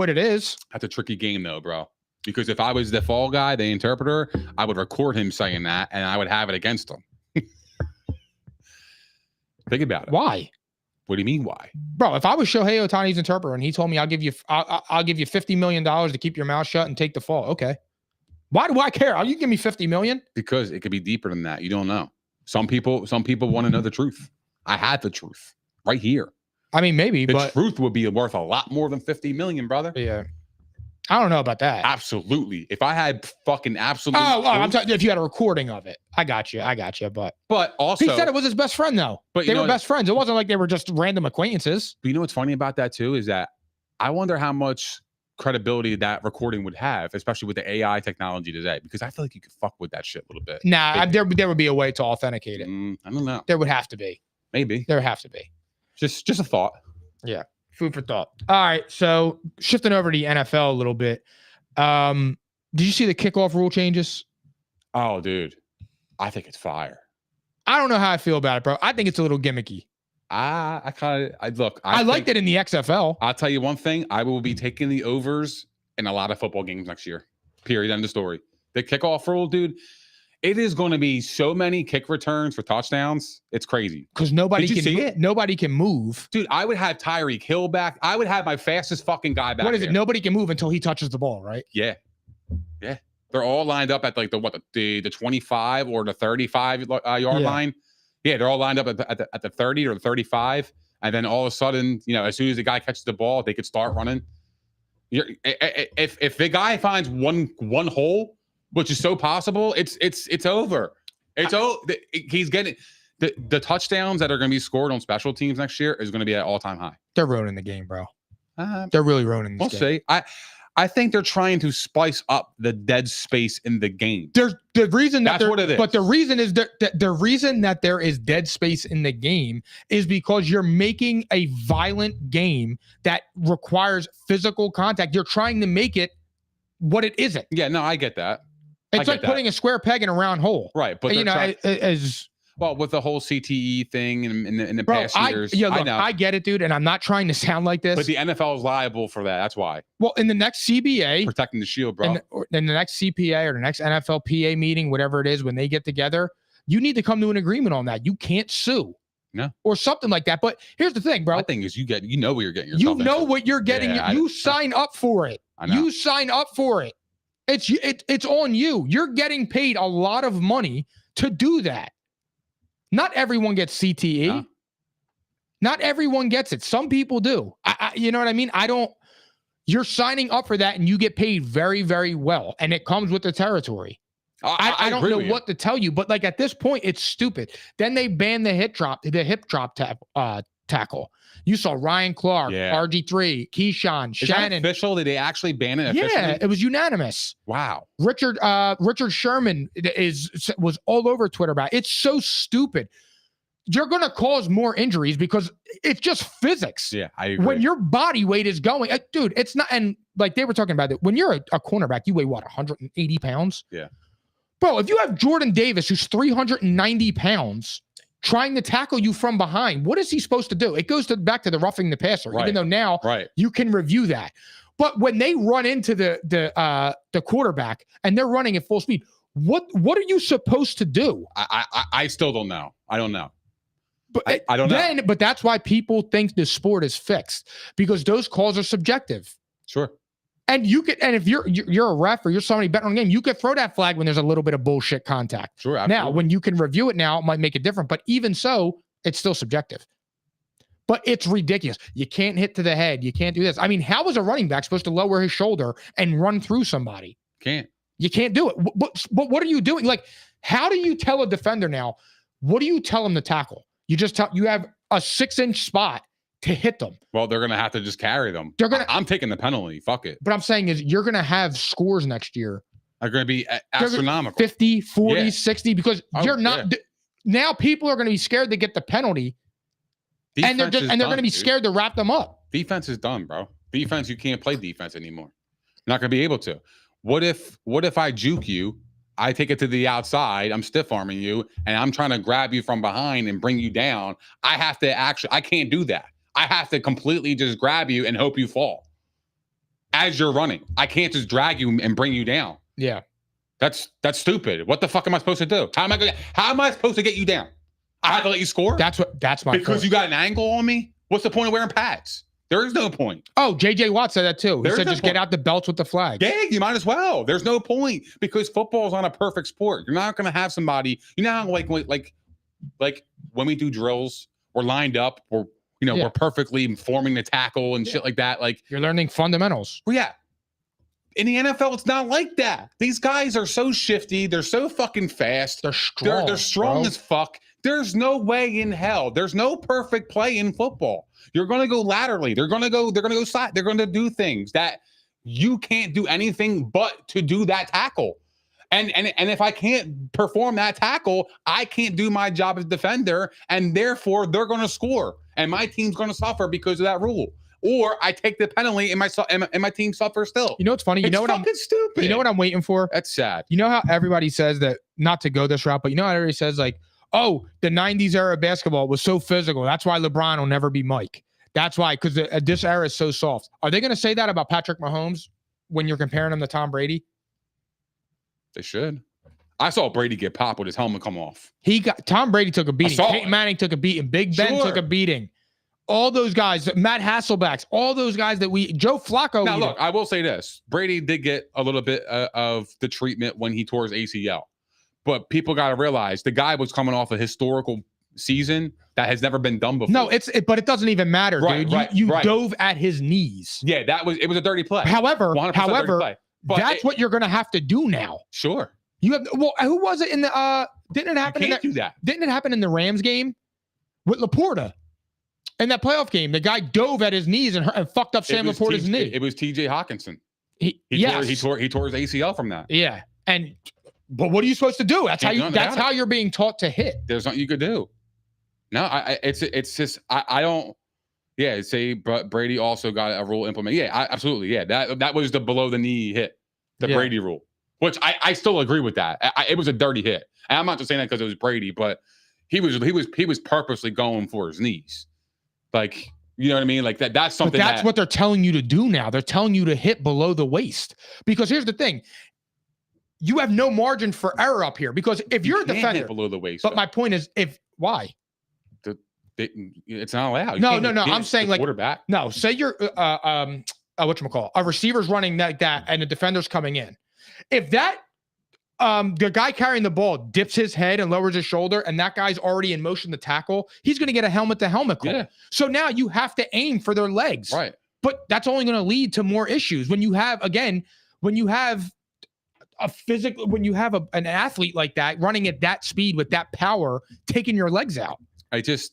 it is. That's a tricky game though, bro. Because if I was the fall guy, the interpreter, I would record him saying that, and I would have it against him. Think about it. Why? What do you mean? Why, bro? If I was Shohei Ohtani's interpreter and he told me I'll give you $50 million to keep your mouth shut and take the fall, okay. Why do I care? You give me $50 million? Because it could be deeper than that. You don't know. Some people want to know the truth. I had the truth right here. I mean, maybe, but the truth would be worth a lot more than 50 million, brother. Yeah. I don't know about that. Absolutely. If I had fucking absolute. I'm talking if you had a recording of it. I got you. But also. He said it was his best friend, though. But they were best friends. It wasn't like they were just random acquaintances. But you know what's funny about that, too, is that I wonder how much credibility that recording would have, especially with the AI technology today, because I feel like you could fuck with that shit a little bit. Nah, there would be a way to authenticate it. I don't know. There would have to be. Maybe. There would have to be. Just a thought. Yeah. Food for thought. All right. So shifting over to the NFL a little bit. Did you see the kickoff rule changes? Oh, dude. I think it's fire. I don't know how I feel about it, bro. I think it's a little gimmicky. I liked it in the XFL. I'll tell you one thing. I will be taking the overs in a lot of football games next year. Period. End of story. The kickoff rule, dude. It is going to be so many kick returns for touchdowns. It's crazy. Because nobody can move. Dude, I would have Tyreek Hill back. I would have my fastest fucking guy back. What is it? Nobody can move until he touches the ball, right? Yeah. Yeah. They're all lined up at like the 25 or the 35 yard line. Yeah, they're all lined up at the 30 or the 35. And then all of a sudden, as soon as the guy catches the ball, they could start running. If the guy finds one hole, which is so possible, it's over. He's getting the touchdowns that are going to be scored on special teams next year is going to be at all-time high. They're ruining the game, bro. They're really ruining this game. We'll see. I think they're trying to spice up the dead space in the game. The reason that's what it is. But the reason is the reason that there is dead space in the game is because you're making a violent game that requires physical contact. You're trying to make it what it isn't. Yeah, no, I get that. It's like putting a square peg in a round hole. Right, but well, with the whole CTE thing in the past years. I know. I get it, dude, and I'm not trying to sound like this. But the NFL is liable for that. That's why. Well, in the next CBA. Protecting the shield, bro. In the next CPA or the next NFLPA meeting, whatever it is, when they get together, you need to come to an agreement on that. You can't sue. No. Or something like that. But here's the thing, bro. My thing is you know what you're getting yourself into. What you're getting. Yeah, you sign up for it. I know. You sign up for it. It's on you. You're getting paid a lot of money to do that. Not everyone gets CTE. No. Not everyone gets it. Some people do. You know what I mean? You're signing up for that and you get paid very, very well. And it comes with the territory. I don't know what to tell you, but like at this point, it's stupid. Then they banned the hip drop tackle. You saw Ryan Clark, RG3, Keyshawn, Shannon. Is that official? Did they actually ban it officially? Yeah, it was unanimous. Wow. Richard Sherman was all over Twitter about it. It's so stupid. You're going to cause more injuries because it's just physics. Yeah, I agree. When your body weight is going, dude, it's not. And like they were talking about it, when you're a cornerback, you weigh what, 180 pounds? Yeah. Bro, if you have Jordan Davis, who's 390 pounds, trying to tackle you from behind, what is he supposed to do? It goes back to the roughing the passer, even though now you can review that. But when they run into the quarterback and they're running at full speed, what are you supposed to do? I still don't know. I don't know. But I don't know. But that's why people think the sport is fixed, because those calls are subjective. Sure. And if you're a ref or you're somebody betting on the game, you could throw that flag when there's a little bit of bullshit contact. Sure. Absolutely. Now, when you can review it now, it might make it different. But even so, it's still subjective. But it's ridiculous. You can't hit to the head. You can't do this. I mean, how is a running back supposed to lower his shoulder and run through somebody? You can't do it. But what are you doing? Like, how do you tell a defender now? What do you tell him to tackle? You have a 6-inch spot to hit them. Well, they're going to have to just carry them. I'm taking the penalty. Fuck it. But I'm saying is you're going to have scores next year. They're going to be astronomical. 50, 40, 60, because you're not. Now people are going to be scared to get the penalty. Defense they're going to be scared to wrap them up. Defense is done, bro. Defense, you can't play defense anymore. You're not going to be able to. What if I juke you? I take it to the outside, I'm stiff arming you, and I'm trying to grab you from behind and bring you down. I can't do that. I have to completely just grab you and hope you fall as you're running. I can't just drag you and bring you down. Yeah. That's stupid. What the fuck am I supposed to do? How am I supposed to get you down? I have to let you score? That's my Because point. You got an angle on me? What's the point of wearing pads? There is no point. Oh, JJ Watt said that too. He said just get out the belts with the flag. Yeah, you might as well. There's no point because football is not a perfect sport. You're not going to have somebody, how like when we do drills, we're lined up, we're perfectly forming the tackle and shit like that. Like you're learning fundamentals. Well, yeah. In the NFL, it's not like that. These guys are so shifty. They're so fucking fast. They're strong. They're strong as fuck. There's no way in hell. There's no perfect play in football. You're going to go laterally. They're going to go side. They're going to do things that you can't do anything but to do that tackle. And if I can't perform that tackle, I can't do my job as defender, and therefore they're going to score, and my team's going to suffer because of that rule. Or I take the penalty and my team suffers still. You know what's funny? Stupid. You know what I'm waiting for? That's sad. You know how everybody says that, not to go this route, but you know how everybody says like, oh, the 90s era of basketball was so physical. That's why LeBron will never be Mike. That's why, because this era is so soft. Are they going to say that about Patrick Mahomes when you're comparing him to Tom Brady? They should. I saw Brady get popped with his helmet come off. Tom Brady took a beating. Peyton Manning took a beating. Big Ben took a beating. All those guys, Matt Hasselbeck, all those guys Joe Flacco. Now, look, I will say this. Brady did get a little bit of the treatment when he tore his ACL. But people got to realize the guy was coming off a historical season that has never been done before. No, but it doesn't even matter, dude. You dove at his knees. Yeah, it was a dirty play. However, dirty play. That's what you're going to have to do now. Sure. You have who was it in the didn't it happen you can't do that. Didn't it happen in the Rams game with Laporta? In that playoff game, the guy dove at his knees and fucked up Sam Laporta's knee. It was TJ Hawkinson. He tore his ACL from that. Yeah. But what are you supposed to do? That's how you're being taught to hit. There's nothing you could do. No, it's just I don't. Yeah, say but Brady also got a rule implemented. Yeah, absolutely. Yeah, that was the below the knee hit, the Brady rule, which I still agree with that. It was a dirty hit. And I'm not just saying that because it was Brady, but he was purposely going for his knees, like, you know what I mean? Like that's something. But that's what they're telling you to do now. They're telling you to hit below the waist, because here's the thing: you have no margin for error up here. Because if you're a defender, hit below the waist. But my point is, why? It's not allowed. No. I'm saying like quarterback. No, say you're whatchamacallit, a receiver's running like that, and the defender's coming in. If that the guy carrying the ball dips his head and lowers his shoulder, and that guy's already in motion to tackle, he's going to get a helmet-to-helmet call. Yeah. So now you have to aim for their legs. Right. But that's only going to lead to more issues. When you have an athlete like that running at that speed with that power, taking your legs out. There's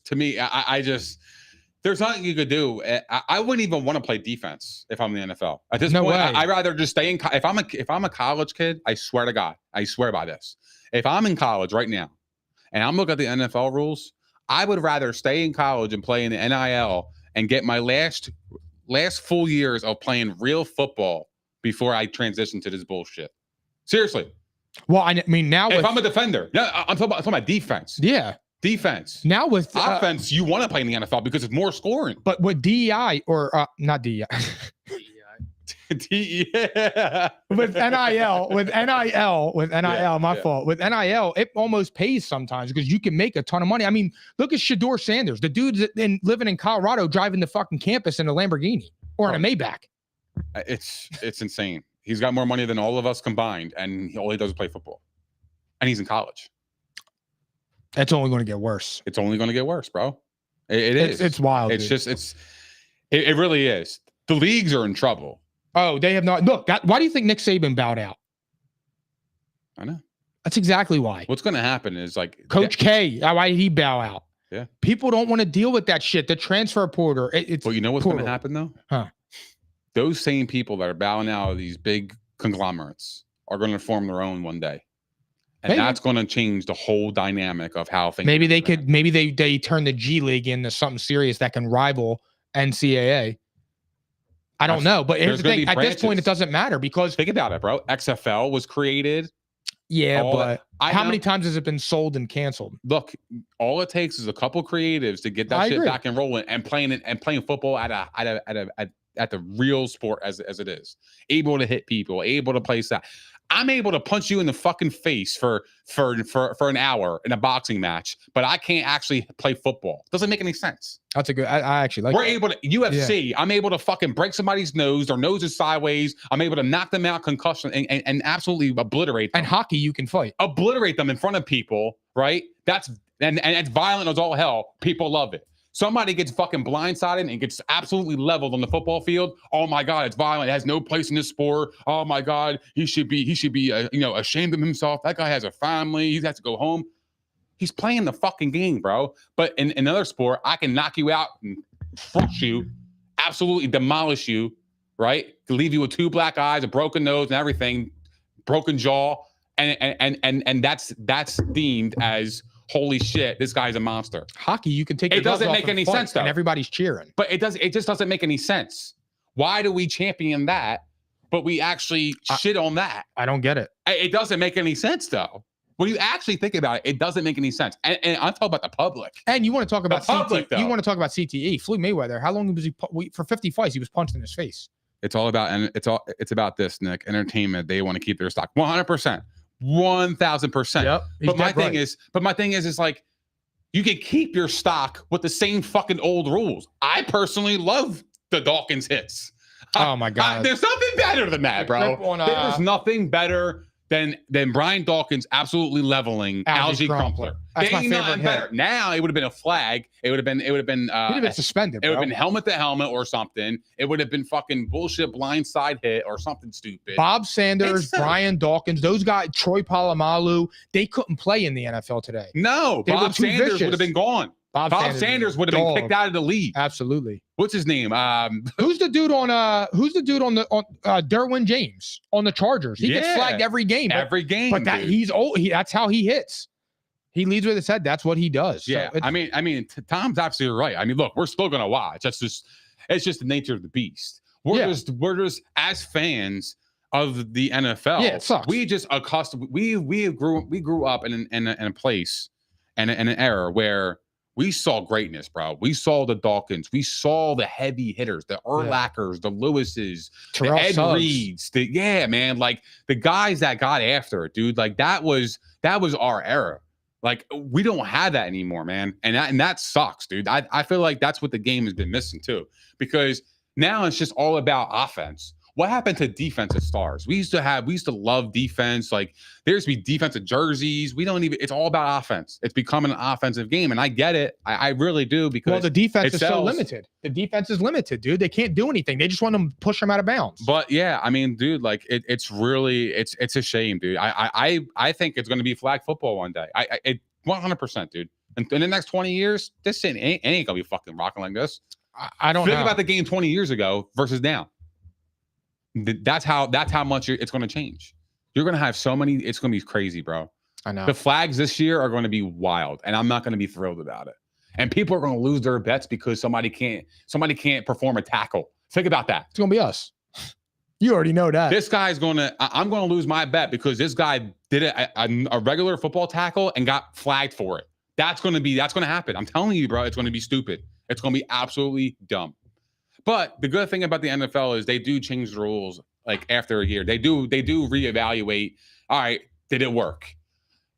nothing you could do. I wouldn't even want to play defense if I'm in the NFL. At this point, I'd rather just stay in. If I'm a college kid, I swear to God, I swear by this. If I'm in college right now and I'm looking at the NFL rules, I would rather stay in college and play in the NIL and get my last full years of playing real football before I transition to this bullshit. Seriously. Well, I mean, now if I'm a defender, I'm talking about defense. Yeah. Defense. Now with offense, you want to play in the NFL because it's more scoring. But with DEI or not DEI. DEI. With NIL, my fault. With NIL, it almost pays sometimes because you can make a ton of money. I mean, look at Shedeur Sanders, the dude's living in Colorado, driving the fucking campus in a Lamborghini or in a Maybach. It's insane. He's got more money than all of us combined, and all he does is play football. And he's in college. It's only going to get worse. It's only going to get worse, bro. It is. It's wild. It really is. The leagues are in trouble. Oh, they have not. Look, why do you think Nick Saban bowed out? I know. That's exactly why. What's going to happen is like Coach K. Why did he bow out? Yeah. People don't want to deal with that shit. The transfer portal. Well, you know what's going to happen though? Huh? Those same people that are bowing out of these big conglomerates are going to form their own one day. And that's going to change the whole dynamic of how things. Maybe they turn the G League into something serious that can rival NCAA. I don't know, but here's the thing: at this point, it doesn't matter because think about it, bro. XFL was created. Yeah, but how many times has it been sold and canceled? Look, all it takes is a couple creatives to get that shit back and rolling and playing football at the real sport as it is. Able to hit people, able to play that. I'm able to punch you in the fucking face for an hour in a boxing match, but I can't actually play football. Doesn't make any sense. That's a good. I actually like. We're able to UFC. Yeah. I'm able to fucking break somebody's nose. Their nose is sideways. I'm able to knock them out, concussion, and absolutely obliterate them. And hockey, you can fight. Obliterate them in front of people, right? That's it's violent as all hell. People love it. Somebody gets fucking blindsided and gets absolutely leveled on the football field. Oh my God, it's violent. It has no place in this sport. Oh my God, he should be ashamed of himself. That guy has a family. He has to go home. He's playing the fucking game, bro. But in another sport, I can knock you out and crush you, absolutely demolish you, right? To leave you with 2 black eyes, a broken nose, and everything, broken jaw, and that's deemed as. Holy shit, this guy's a monster. Hockey, you can take it doesn't make any sense though. And everybody's cheering. But it just doesn't make any sense. Why do we champion that, but we actually shit on that? I don't get it. It doesn't make any sense though. When you actually think about it, it doesn't make any sense. And I'm talking about the public. And you want to talk about public, You want to talk about CTE. Floyd Mayweather. How long was he for 50 fights? He was punched in his face. It's about this, Nick. Entertainment. They want to keep their stock 100%. 1,000%. Yep. But my thing is like you can keep your stock with the same fucking old rules. I personally love the Dawkins hits. Oh my God. There's nothing better than that, bro. There's nothing better than Brian Dawkins absolutely leveling Algie Crumpler. That's They my ain't favorite nothing better. Now it would have been a flag. It would have been. He'd have been suspended. It would Bro. have been helmet to helmet or something. It would have been fucking bullshit blindside hit or something stupid. Bob Sanders, Brian Dawkins, those guys, Troy Polamalu, they couldn't play in the NFL today. No, Bob Sanders would have been gone. Bob Sanders would have been kicked out of the league. Absolutely. What's his name? Who's the dude on Derwin James on the Chargers? He gets flagged every game. But he's old. That's how he hits. He leads with his head. That's what he does. Yeah. So I mean, Tom's absolutely right. I mean, look, we're still gonna watch. It's just the nature of the beast. We're just as fans of the NFL. Yeah, it sucks. We just accustomed. We grew up in a place and an era where we saw greatness, bro. We saw the Dawkins. We saw the heavy hitters, the Urlachers, the Lewises, the Ed Reeds. Man, like the guys that got after it, dude. Like that was our era. Like we don't have that anymore, man. And that sucks, dude. I feel like that's what the game has been missing too, because now it's just all about offense. What happened to defensive stars? We used to love defense. Like there used to be defensive jerseys. It's all about offense. It's becoming an offensive game. And I get it. I really do, because the defense is so limited. The defense is limited, dude. They can't do anything. They just want to push them out of bounds. But yeah, I mean, dude, like it's really a shame, dude. I think it's going to be flag football one day. It 100%, dude. And in the next 20 years, this ain't going to be fucking rocking like this. I don't think about the game 20 years ago versus now. That's how much it's going to change. You're going to have so many. It's going to be crazy, bro. I know. The flags this year are going to be wild, and I'm not going to be thrilled about it. And people are going to lose their bets because somebody can't perform a tackle. Think about that. It's going to be us. You already know that. This guy's going to. I'm going to lose my bet because this guy did a regular football tackle and got flagged for it. That's going to happen. I'm telling you, bro. It's going to be stupid. It's going to be absolutely dumb. But the good thing about the NFL is they do change the rules like after a year. They do reevaluate. All right, did it work?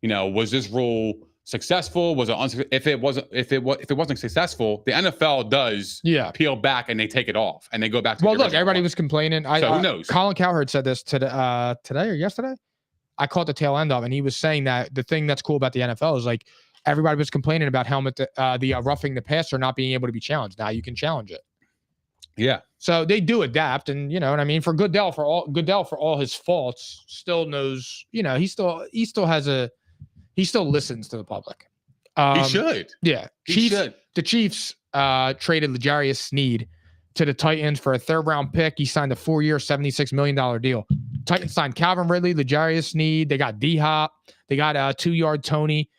You know, was this rule successful? Was it if it wasn't successful, the NFL does peel back and they take it off and they go back to look, everybody was complaining. So who knows? Colin Cowherd said this today or yesterday. I caught the tail end of, and he was saying that the thing that's cool about the NFL is like everybody was complaining about the roughing the passer not being able to be challenged. Now you can challenge it. Yeah. So they do adapt, and you know what I mean. For Goodell, for all his faults, still knows. You know, he still listens to the public. He should. Yeah. He should. The Chiefs traded L'Jarius Sneed to the Titans for a 3rd-round pick. He signed a 4-year, $76 million deal. Titans signed Calvin Ridley, L'Jarius Sneed. They got D-Hop. They got 2-yard Tony.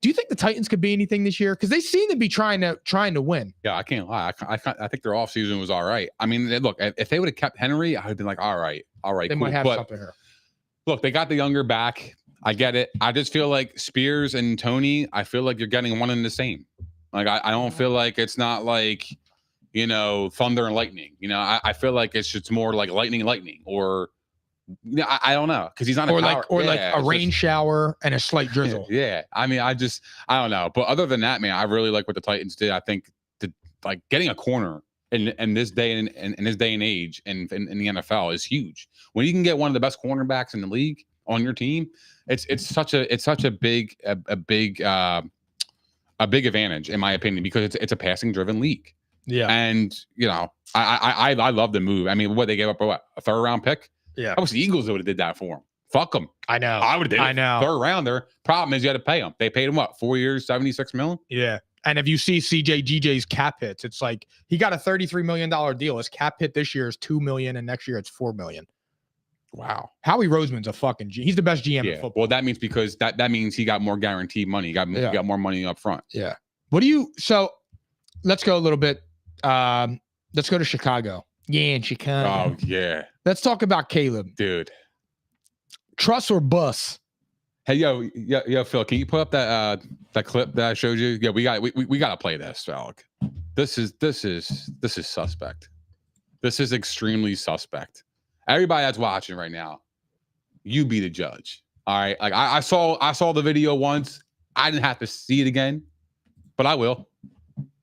Do you think the Titans could be anything this year? Because they seem to be trying to win. Yeah, I can't lie. I think their offseason was all right. I mean, look, if they would have kept Henry, I would have been like, all right. They cool. might have something here. Look, they got the younger back. I get it. I just feel like Spears and Tony, I feel like you're getting one and the same. Like, I don't feel like it's not like, you know, thunder and lightning. You know, I feel like it's just more like lightning, or I don't know, because he's not like a rain shower and a slight drizzle. Yeah, I mean, I don't know. But other than that, man, I really like what the Titans did. I think like getting a corner in this day and in this day and age in the NFL is huge. When you can get one of the best cornerbacks in the league on your team, it's such a big advantage in my opinion, because it's a passing driven league. Yeah, and you know, I love the move. I mean, what they gave up a 3rd-round pick. Yeah, I wish the Eagles would have did that for him. Fuck them. I know. I would have did it. I know. 3rd rounder. Problem is you had to pay him. They paid him what? 4 years, $76 million. Yeah. And if you see GJ's cap hits, it's like he got a $33 million deal. His cap hit this year is $2 million, and next year it's $4 million. Wow. Howie Roseman's a fucking G. He's the best GM in football. Well, that means because that means he got more guaranteed money. He got more money up front. Yeah. So let's go a little bit. Let's go to Chicago. Yeah, in Chicago. Oh, yeah. Let's talk about Caleb. Dude. Trust or bust? Hey, yo, Phil, can you put up that clip that I showed you? Yeah, we got to play this, Phil. This is suspect. This is extremely suspect. Everybody that's watching right now, you be the judge. All right. Like I saw the video once. I didn't have to see it again, but I will.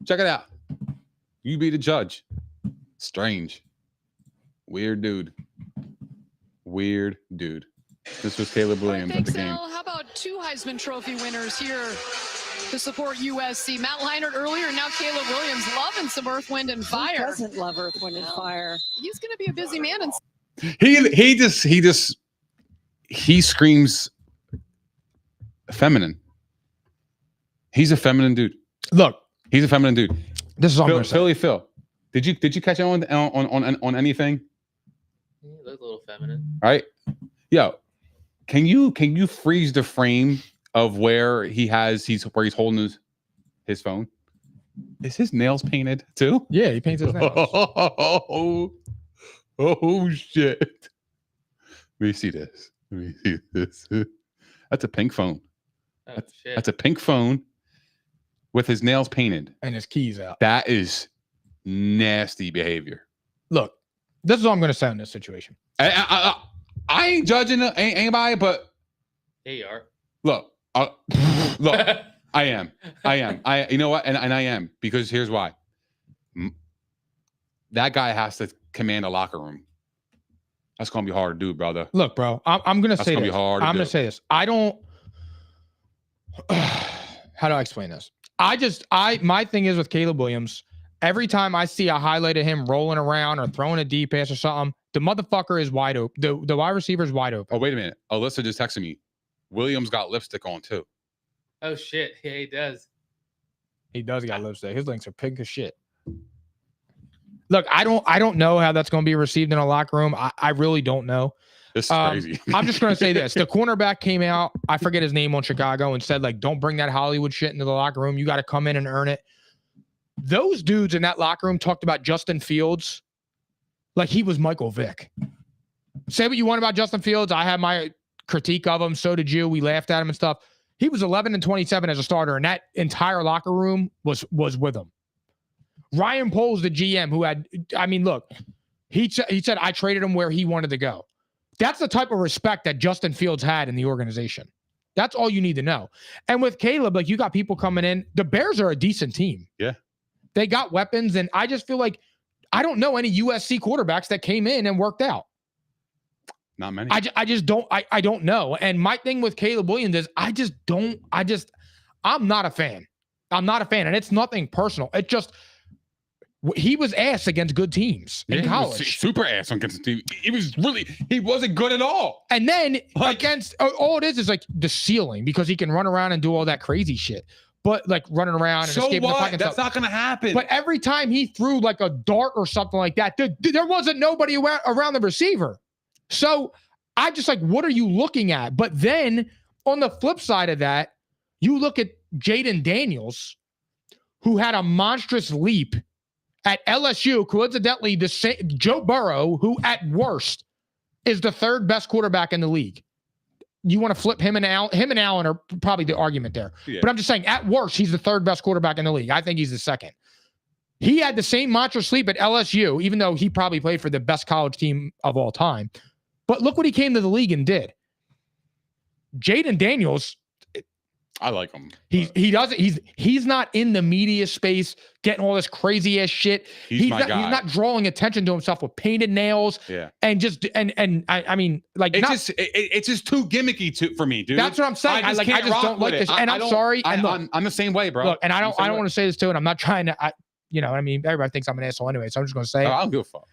Check it out. You be the judge. Strange. Weird dude. This was Caleb Williams at the game. How about 2 Heisman Trophy winners here to support USC? Matt Leinart earlier, now Caleb Williams loving some Earth, Wind, and Fire. Who doesn't love Earth, Wind, and Fire? He's going to be a busy man. And he screams feminine. He's a feminine dude. Look, he's a feminine dude. This is all Philly Phil. Did you catch on anything? He looked a little feminine. All right. Yo, can you freeze the frame of where he's holding his phone? Is his nails painted too? Yeah, he paints his nails. Oh shit. Let me see this. That's a pink phone. Oh, shit. That's a pink phone with his nails painted and his keys out. That is nasty behavior. Look, this is all I'm going to say in this situation. I ain't judging anybody, but Here you are. look, I am. You know what? And I am, because here's why. That guy has to command a locker room. That's gonna be hard to do, brother. Look, bro, I'm gonna say gonna this. be hard. I'm gonna say this. I don't. How do I explain this? My thing is with Caleb Williams. Every time I see a highlight of him rolling around or throwing a deep pass or something, the motherfucker is wide open. The wide receiver is wide open. Oh, wait a minute. Alyssa just texted me. Williams got lipstick on too. Oh shit! Yeah, he does. He does got lipstick. His links are pink as shit. Look, I don't know how that's going to be received in a locker room. I really don't know. This is crazy. I'm just going to say this. The cornerback came out, I forget his name, on Chicago, and said, like, don't bring that Hollywood shit into the locker room. You got to come in and earn it. Those dudes in that locker room talked about Justin Fields like he was Michael Vick. Say what you want about Justin Fields. I had my critique of him. So did you. We laughed at him and stuff. He was 11-27 as a starter, and that entire locker room was with him. Ryan Poles, the GM, who had, look, he said, I traded him where he wanted to go. That's the type of respect that Justin Fields had in the organization. That's all you need to know. And with Caleb, like, you got people coming in. The Bears are a decent team. Yeah. They got weapons, and I just feel like I don't know any USC quarterbacks that came in and worked out. Not many. I just don't know. And my thing with Caleb Williams is I'm not a fan. I'm not a fan. And it's nothing personal. It just, he was ass against good teams in college. He was super ass against the team. He wasn't good at all. And then against, all it is like the ceiling, because he can run around and do all that crazy shit. But like running around and escaping the pocket. That's not going to happen. But every time he threw like a dart or something like that, there wasn't nobody around the receiver. So I just like, what are you looking at? But then on the flip side of that, you look at Jaden Daniels, who had a monstrous leap at LSU, coincidentally, Joe Burrow, who at worst is the third best quarterback in the league. You want to flip him and Allen? Him and Allen are probably the argument there. Yeah. But I'm just saying, at worst, he's the third best quarterback in the league. I think he's the second. He had the same monstrous leap at LSU, even though he probably played for the best college team of all time. But look what he came to the league and did. Jaden Daniels, I like him. He's not in the media space getting all this crazy ass shit. He's not drawing attention to himself with painted nails. Yeah. And just I mean, like, it's just too gimmicky for me, dude. That's what I'm saying. I just don't like this. And I'm sorry. I'm the same way, bro. Look, and I don't want to say this too, and I'm not trying to you know what I mean? Everybody thinks I'm an asshole anyway, so I'm just gonna say I don't give a fuck.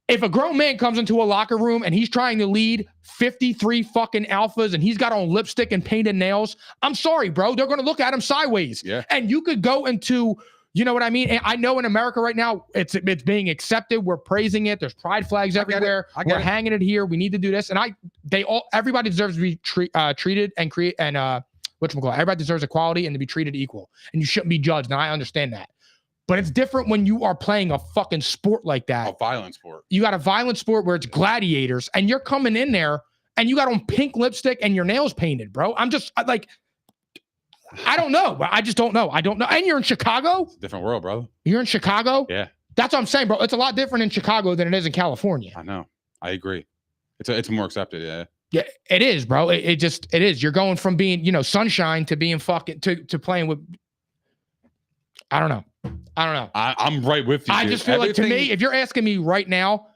If a grown man comes into a locker room and he's trying to lead 53 fucking alphas and he's got on lipstick and painted nails, I'm sorry, bro. They're going to look at him sideways. Yeah. And you could go into, you know what I mean? And I know in America right now, it's being accepted. We're praising it. There's pride flags everywhere. We're hanging it here. We need to do this. And everybody deserves to be treated and everybody deserves equality and to be treated equal. And you shouldn't be judged. And I understand that. But it's different when you are playing a fucking sport like that. A violent sport. You got a violent sport where it's gladiators, and you're coming in there, and you got on pink lipstick and your nails painted, bro. I don't know, but I just don't know. I don't know. And you're in Chicago? It's a different world, bro. You're in Chicago? Yeah. That's what I'm saying, bro. It's a lot different in Chicago than it is in California. I know. I agree. It's more accepted, yeah. Yeah, it is, bro. It is. You're going from being, sunshine to being fucking to playing with. I don't know. I'm right with you. I just feel like, to me, if you're asking me right now,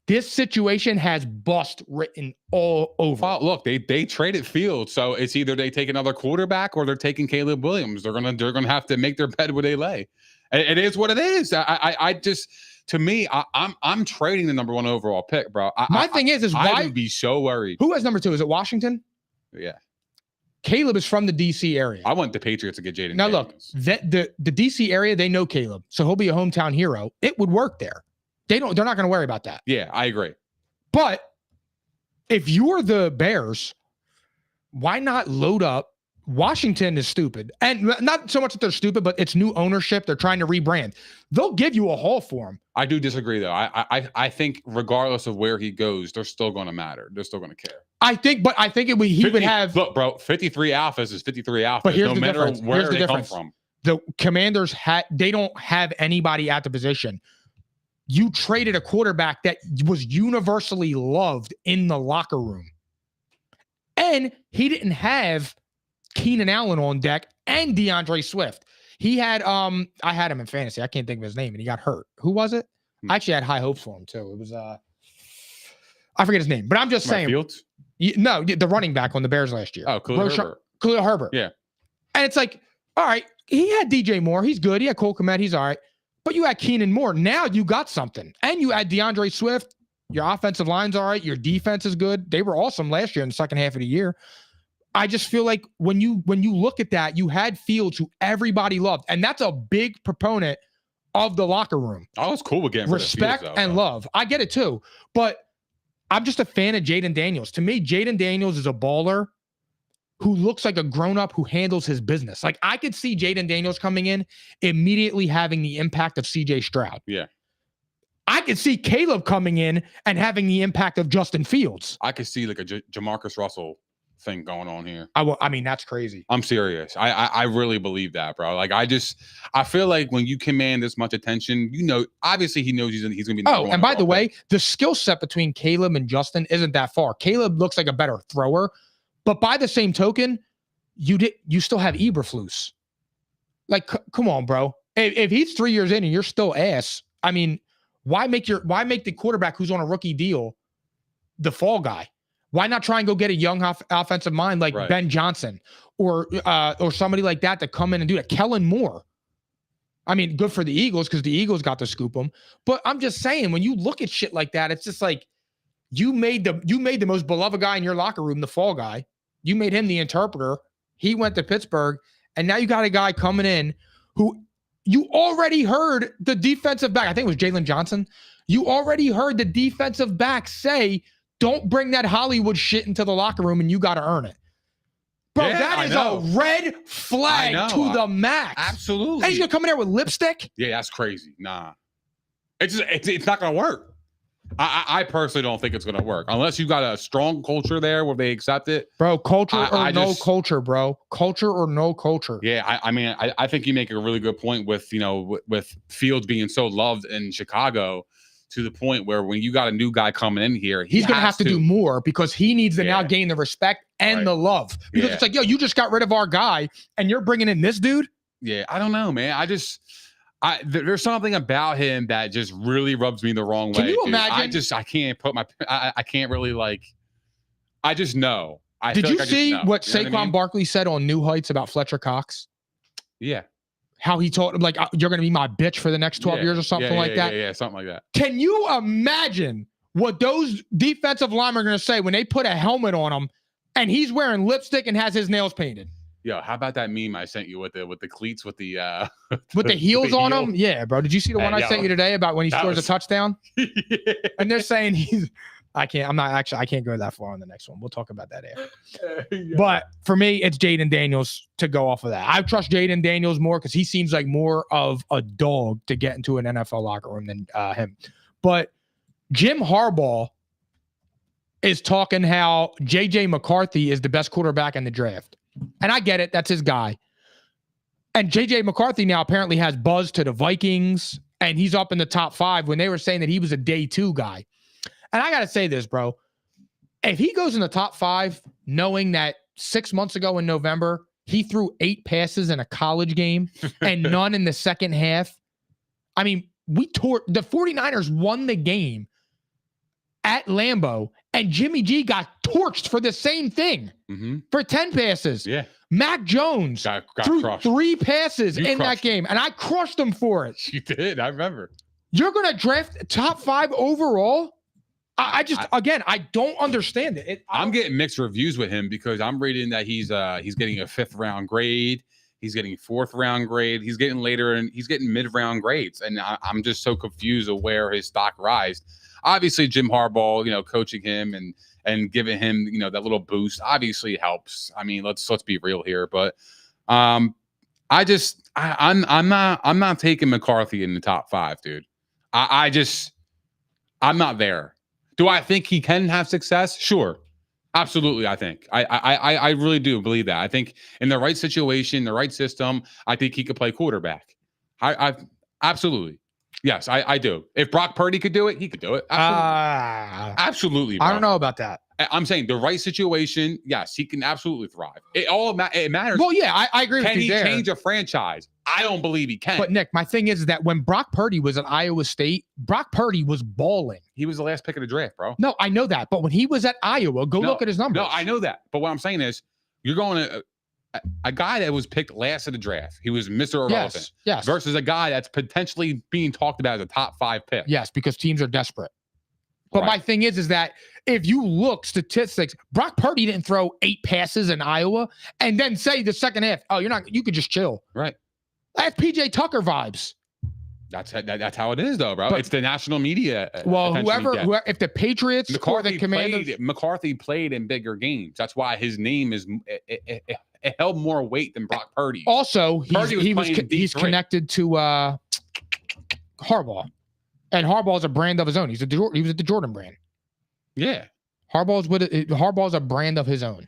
This situation has bust written all over. Well, look, they traded Fields, so it's either they take another quarterback or they're taking Caleb Williams. They're gonna have to make their bed where they lay. It is what it is. I just, to me, I'm trading the number 1 overall pick, bro. My thing is I why would be so worried. who has number 2? Is it Washington? Yeah, Caleb is from the DC area. I want the Patriots to get Jaden. Now look, the DC area, they know Caleb, so he'll be a hometown hero. It would work there. They're not going to worry about that. Yeah, I agree. But if you're the Bears, why not load up? Washington is stupid. And not so much that they're stupid, but it's new ownership. They're trying to rebrand. They'll give you a haul for him. I do disagree, though. I think regardless of where he goes, they're still going to matter. They're still going to care. I think he would have. Look, bro, 53 alphas is 53 alphas. But here's no the matter difference. where Here's the they difference. come from. The Commanders they don't have anybody at the position. You traded a quarterback that was universally loved in the locker room. And he didn't have Keenan Allen on deck and DeAndre Swift. He had I had him in fantasy. I can't think of his name, and he got hurt. Who was it? I actually had high hopes for him too. It was I forget his name, but I'm just saying. Fields? No, the running back on the Bears last year. Oh, Khalil Herbert. Yeah. And it's like, all right, he had DJ Moore. He's good. He had Cole Kmet. He's all right. But you had Keenan Moore. Now you got something. And you had DeAndre Swift. Your offensive line's all right. Your defense is good. They were awesome last year in the second half of the year. I just feel like when you look at that, you had Fields who everybody loved. And that's a big proponent of the locker room. I was cool with getting respect Fields, though, and love. I get it too. But I'm just a fan of Jaden Daniels. To me, Jaden Daniels is a baller who looks like a grown-up who handles his business. Like, I could see Jaden Daniels coming in, immediately having the impact of CJ Stroud. Yeah. I could see Caleb coming in and having the impact of Justin Fields. I could see like a Jamarcus Russell thing going on here. I mean, that's crazy. I'm serious. I really believe that, bro. Like, I feel like when you command this much attention, obviously he knows he's going to be. Oh, and by the way, the skill set between Caleb and Justin isn't that far. Caleb looks like a better thrower, but by the same token, you still have Eberflus. Like, come on, bro. If he's 3 years in and you're still ass, I mean, why make the quarterback who's on a rookie deal the fall guy? Why not try and go get a young offensive mind like Ben Johnson or somebody like that to come in and do that? Kellen Moore. I mean, good for the Eagles because the Eagles got to scoop him. But I'm just saying, when you look at shit like that, it's just like you made the most beloved guy in your locker room the fall guy. You made him the interpreter. He went to Pittsburgh, and now you got a guy coming in who you already heard the defensive back. I think it was Jalen Johnson. You already heard the defensive back say, don't bring that Hollywood shit into the locker room, and you got to earn it. Bro, Yeah, that is a red flag to the max. Absolutely. And he's going to come in there with lipstick? Yeah, that's crazy. Nah. It's not going to work. I personally don't think it's going to work unless you got a strong culture there where they accept it. Bro, culture or no culture, bro. Culture or no culture. Yeah, I mean, I think you make a really good point with, with Fields being so loved in Chicago to the point where when you got a new guy coming in here, he's going to have to do more because he needs to now gain the respect and the love. Because it's like, yo, you just got rid of our guy and you're bringing in this dude? Yeah, I don't know, man. There's something about him that just really rubs me the wrong way. Can you imagine? I can't put I can't really I just know. Did you see what Saquon Barkley said on New Heights about Fletcher Cox? Yeah. How he told him, like, you're going to be my bitch for the next 12 years or something like that? Yeah, something like that. Can you imagine what those defensive linemen are going to say when they put a helmet on him and he's wearing lipstick and has his nails painted? Yo, how about that meme I sent you with the cleats with the with the heels on them? Yeah, bro. Did you see the one I sent you today about when he scores a touchdown? Yeah. And they're saying I can't go that far on the next one. We'll talk about that after. But for me, it's Jaden Daniels to go off of that. I trust Jaden Daniels more because he seems like more of a dog to get into an NFL locker room than him. But Jim Harbaugh is talking how J.J. McCarthy is the best quarterback in the draft. And I get it. That's his guy. And J.J. McCarthy now apparently has buzz to the Vikings, and he's up in the top 5 when they were saying that he was a day 2 guy. And I got to say this, bro. If he goes in the top 5, knowing that 6 months ago in November, he threw 8 passes in a college game and none in the second half. I mean, the 49ers won the game at Lambeau, and Jimmy G got torched for the same thing for 10 passes. Yeah. Mac Jones Got threw crushed. 3 passes You in that crushed. game, and I crushed him for it. You did. I remember. You're going to draft top 5 overall? I don't understand it. I'm getting mixed reviews with him because I'm reading that he's getting a 5th round grade. He's getting 4th round grade. He's getting later and he's getting mid-round grades. And I'm just so confused of where his stock rised. Obviously, Jim Harbaugh, coaching him and giving him, that little boost obviously helps. I mean, let's be real here. But I'm not taking McCarthy in the top 5, dude. I'm not there. Do I think he can have success? Sure. Absolutely, I think. I really do believe that. I think in the right situation, the right system, I think he could play quarterback. I absolutely. Yes, I do. If Brock Purdy could do it, he could do it. Absolutely. Absolutely, bro. I don't know about that. I'm saying the right situation, yes, he can absolutely thrive. It matters. Well, yeah, I agree with Can you he there. change a franchise? I don't believe he can. But Nick, my thing is that when Brock Purdy was at Iowa State, Brock Purdy was balling. He was the last pick of the draft, bro. No, I know that. But when he was at Iowa, look at his numbers. No, I know that. But what I'm saying is, you're going to a guy that was picked last of the draft. He was Mr. Irrelevant. Yes. Versus a guy that's potentially being talked about as a top 5 pick. Yes, because teams are desperate. But Right. my thing is that if you look statistics, Brock Purdy didn't throw 8 passes in Iowa and then say the second half, you could just chill. Right. That's PJ Tucker vibes. That's how it is, though, bro. But- it's the national media. Well, attention you whoever, get. if the Patriots or the Commanders, McCarthy played in bigger games. That's why his name is it held more weight than Brock Purdy. also Purdy was playing he's D3. connected to Harbaugh, and Harbaugh's a brand of his own. He was at the Jordan brand. Yeah. Harbaugh's a brand of his own,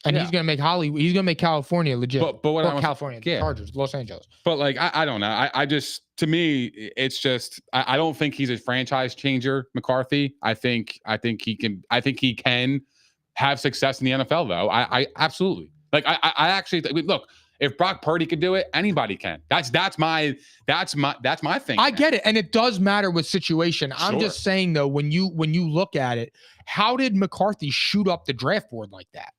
and he's gonna make He's gonna make California legit. But what I was, California, yeah. Chargers, Los Angeles. But like I don't know. I just, to me, it's just I don't think he's a franchise changer, McCarthy. I think he can have success in the NFL though. I absolutely like I actually look, if Brock Purdy could do it, anybody can. That's my thing. I get it, and it does matter with situation. I'm Sure. just saying though, when you look at it, how did McCarthy shoot up the draft board like that?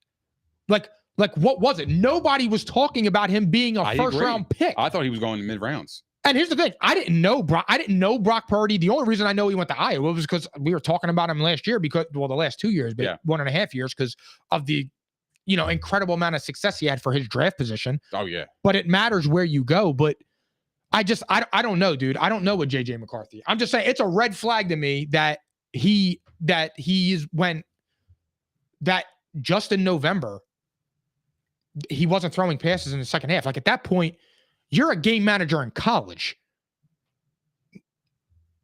Like what was it? Nobody was talking about him being a I first agree. round pick. I thought he was going in mid rounds. And here's the thing: I didn't know Brock Purdy. The only reason I know he went to Iowa was because we were talking about him last year. The last 2 years, but 1.5 years, because of the incredible amount of success he had for his draft position. Oh yeah. But it matters where you go. But I don't know, dude. I don't know what JJ McCarthy. I'm just saying it's a red flag to me that just in November he wasn't throwing passes in the second half. Like at that point, you're a game manager in college.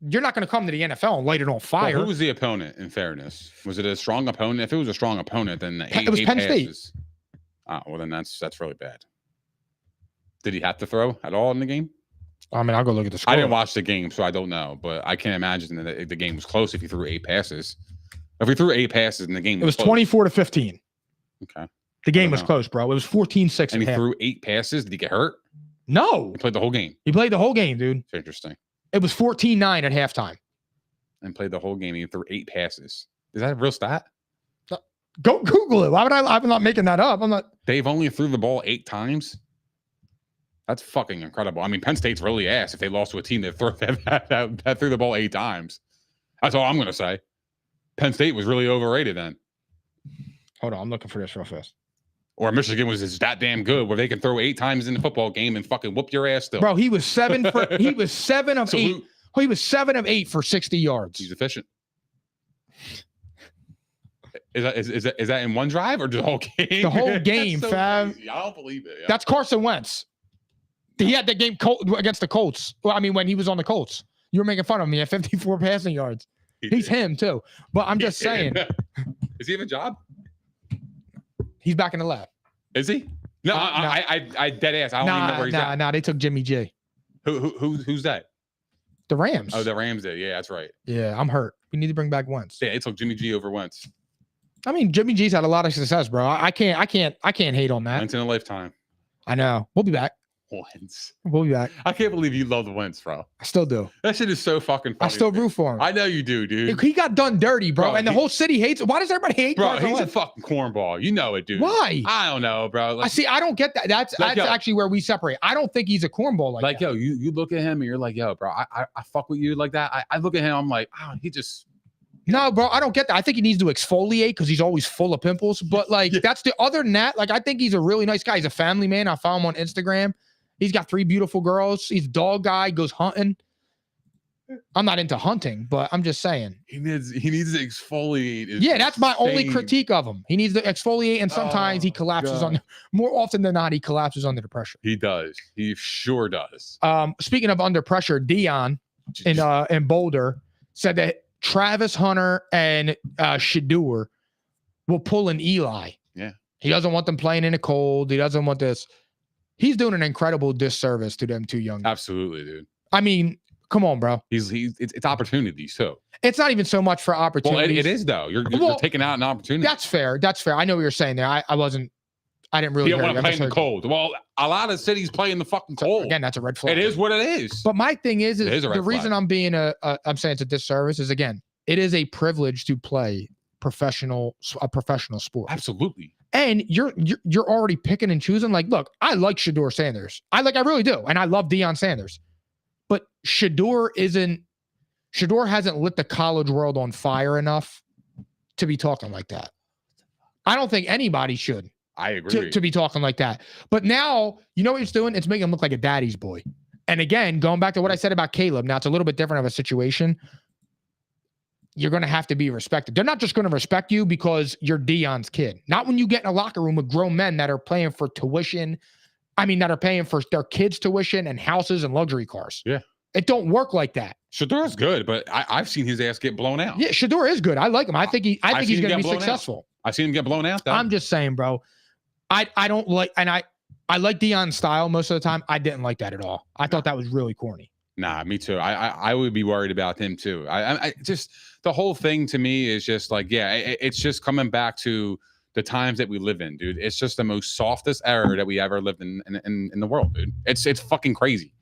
You're not going to come to the NFL and light it on fire. Well, who was the opponent, in fairness? Was it a strong opponent? If it was a strong opponent, then It was Penn State. passes. Oh, well, then that's really bad. Did he have to throw at all in the game? I mean, I'll go look at the score. I didn't watch the game, so I don't know. But I can't imagine that the game was close if he threw 8 passes. If he threw 8 passes in the game, It was close. 24-15. Okay. The game I was don't know. close, bro. It was 14-6. And he at half. threw 8 passes. Did he get hurt? No. He played the whole game. He played the whole game, dude. It's interesting. It was 14-9 at halftime. And played the whole game. He threw 8 passes. Is that a real stat? Go Google it. Why would I'm not making that up. I'm not. Dave only threw the ball 8 times. That's fucking incredible. I mean, Penn State's really ass if they lost to a team that threw the ball 8 times. That's all I'm going to say. Penn State was really overrated then. Hold on. I'm looking for this real fast. Or Michigan was just that damn good where they can throw 8 times in the football game and fucking whoop your ass still. Bro, he was 7 of 8. He was 7 of 8 for 60 yards. He's efficient. Is that in one drive or the whole game? The whole game, That's so fam. crazy. I don't believe it. Yeah. That's Carson Wentz. He had the game against the Colts. Well, I mean, when he was on the Colts, you were making fun of him. He had 54 passing yards. He's him too. But I'm just saying. Does he have a job? He's back in the lab. Is he? No, I dead ass. I don't even know where he's at. Nah, they took Jimmy G. Who's that? The Rams. Oh, the Rams did. Yeah, that's right. Yeah, I'm hurt. We need to bring back Wentz. Yeah, it took Jimmy G over Wentz. I mean, Jimmy G's had a lot of success, bro. I can't hate on that. Once in a lifetime. I know. We'll be back. Wentz. We'll be back. I can't believe you love the Wentz, bro. I still do. That shit is so fucking funny. I still to me. root for him. I know you do, dude. He got done dirty, bro. Bro, And the whole city hates. Why does everybody hate Bro, Carson he's a Wentz? fucking cornball. You know it, dude. Why? I don't know, bro. I see. I don't get that. That's yo, actually where we separate. I don't think he's a cornball like that. yo, you look at him and you're like, yo, bro, I fuck with you like that. I look at him, I'm like, oh, he just. No, bro, I don't get that. I think he needs to exfoliate because he's always full of pimples. But like, that's the other than that. Like, I think he's a really nice guy. He's a family man. I follow him on Instagram. He's got 3 beautiful girls. He's a dog guy. Goes hunting. I'm not into hunting, but I'm just saying. He needs to exfoliate. Yeah, that's my only critique of him. He needs to exfoliate, and sometimes he collapses God. more often than not, he collapses under the pressure. He does. He sure does. Speaking of under pressure, Dion in Boulder said that Travis Hunter and Shedeur will pull an Eli. Yeah. He doesn't want them playing in the cold. He doesn't want this. He's doing an incredible disservice to them 2 young guys. Absolutely, dude. I mean, come on, bro. It's opportunities too. It's not even so much for Well, opportunities. it is though. You're taking out an opportunity. That's fair. That's fair. I know what you're saying there. I didn't really You don't hear want you. to I play in just the heard- cold. Well, a lot of cities play in the fucking So, cold. again, that's a red flag. It is what it is. But my thing is It is a red the reason flag. I'm being I'm saying it's a disservice is, again, it is a privilege to play a professional sport. Absolutely. And you're already picking and choosing. Like, look, I like Shedeur Sanders. I really do. And I love Deion Sanders. But Shedeur hasn't lit the college world on fire enough to be talking like that. I don't think anybody should. I agree. To be talking like that. But now, you know what it's doing? It's making him look like a daddy's boy. And again, going back to what I said about Caleb, now it's a little bit different of a situation. You're going to have to be respected. They're not just going to respect you because you're Deion's kid. Not when you get in a locker room with grown men that are paying for tuition. I mean, that are paying for their kids' tuition and houses and luxury cars. Yeah. It don't work like that. Shedeur's good, but I've seen his ass get blown out. Yeah, Shedeur is good. I like him. I think he's seen going him to get be blown out. successful. I've seen him get blown out though. I'm just saying, bro. I don't like, and I like Deion's style most of the time. I didn't like that at all. I thought that was really corny. Nah, me too. I would be worried about him too. I just, the whole thing to me is just like, yeah, it's just coming back to the times that we live in, dude. It's just the most softest era that we ever lived in the world, dude. It's fucking crazy.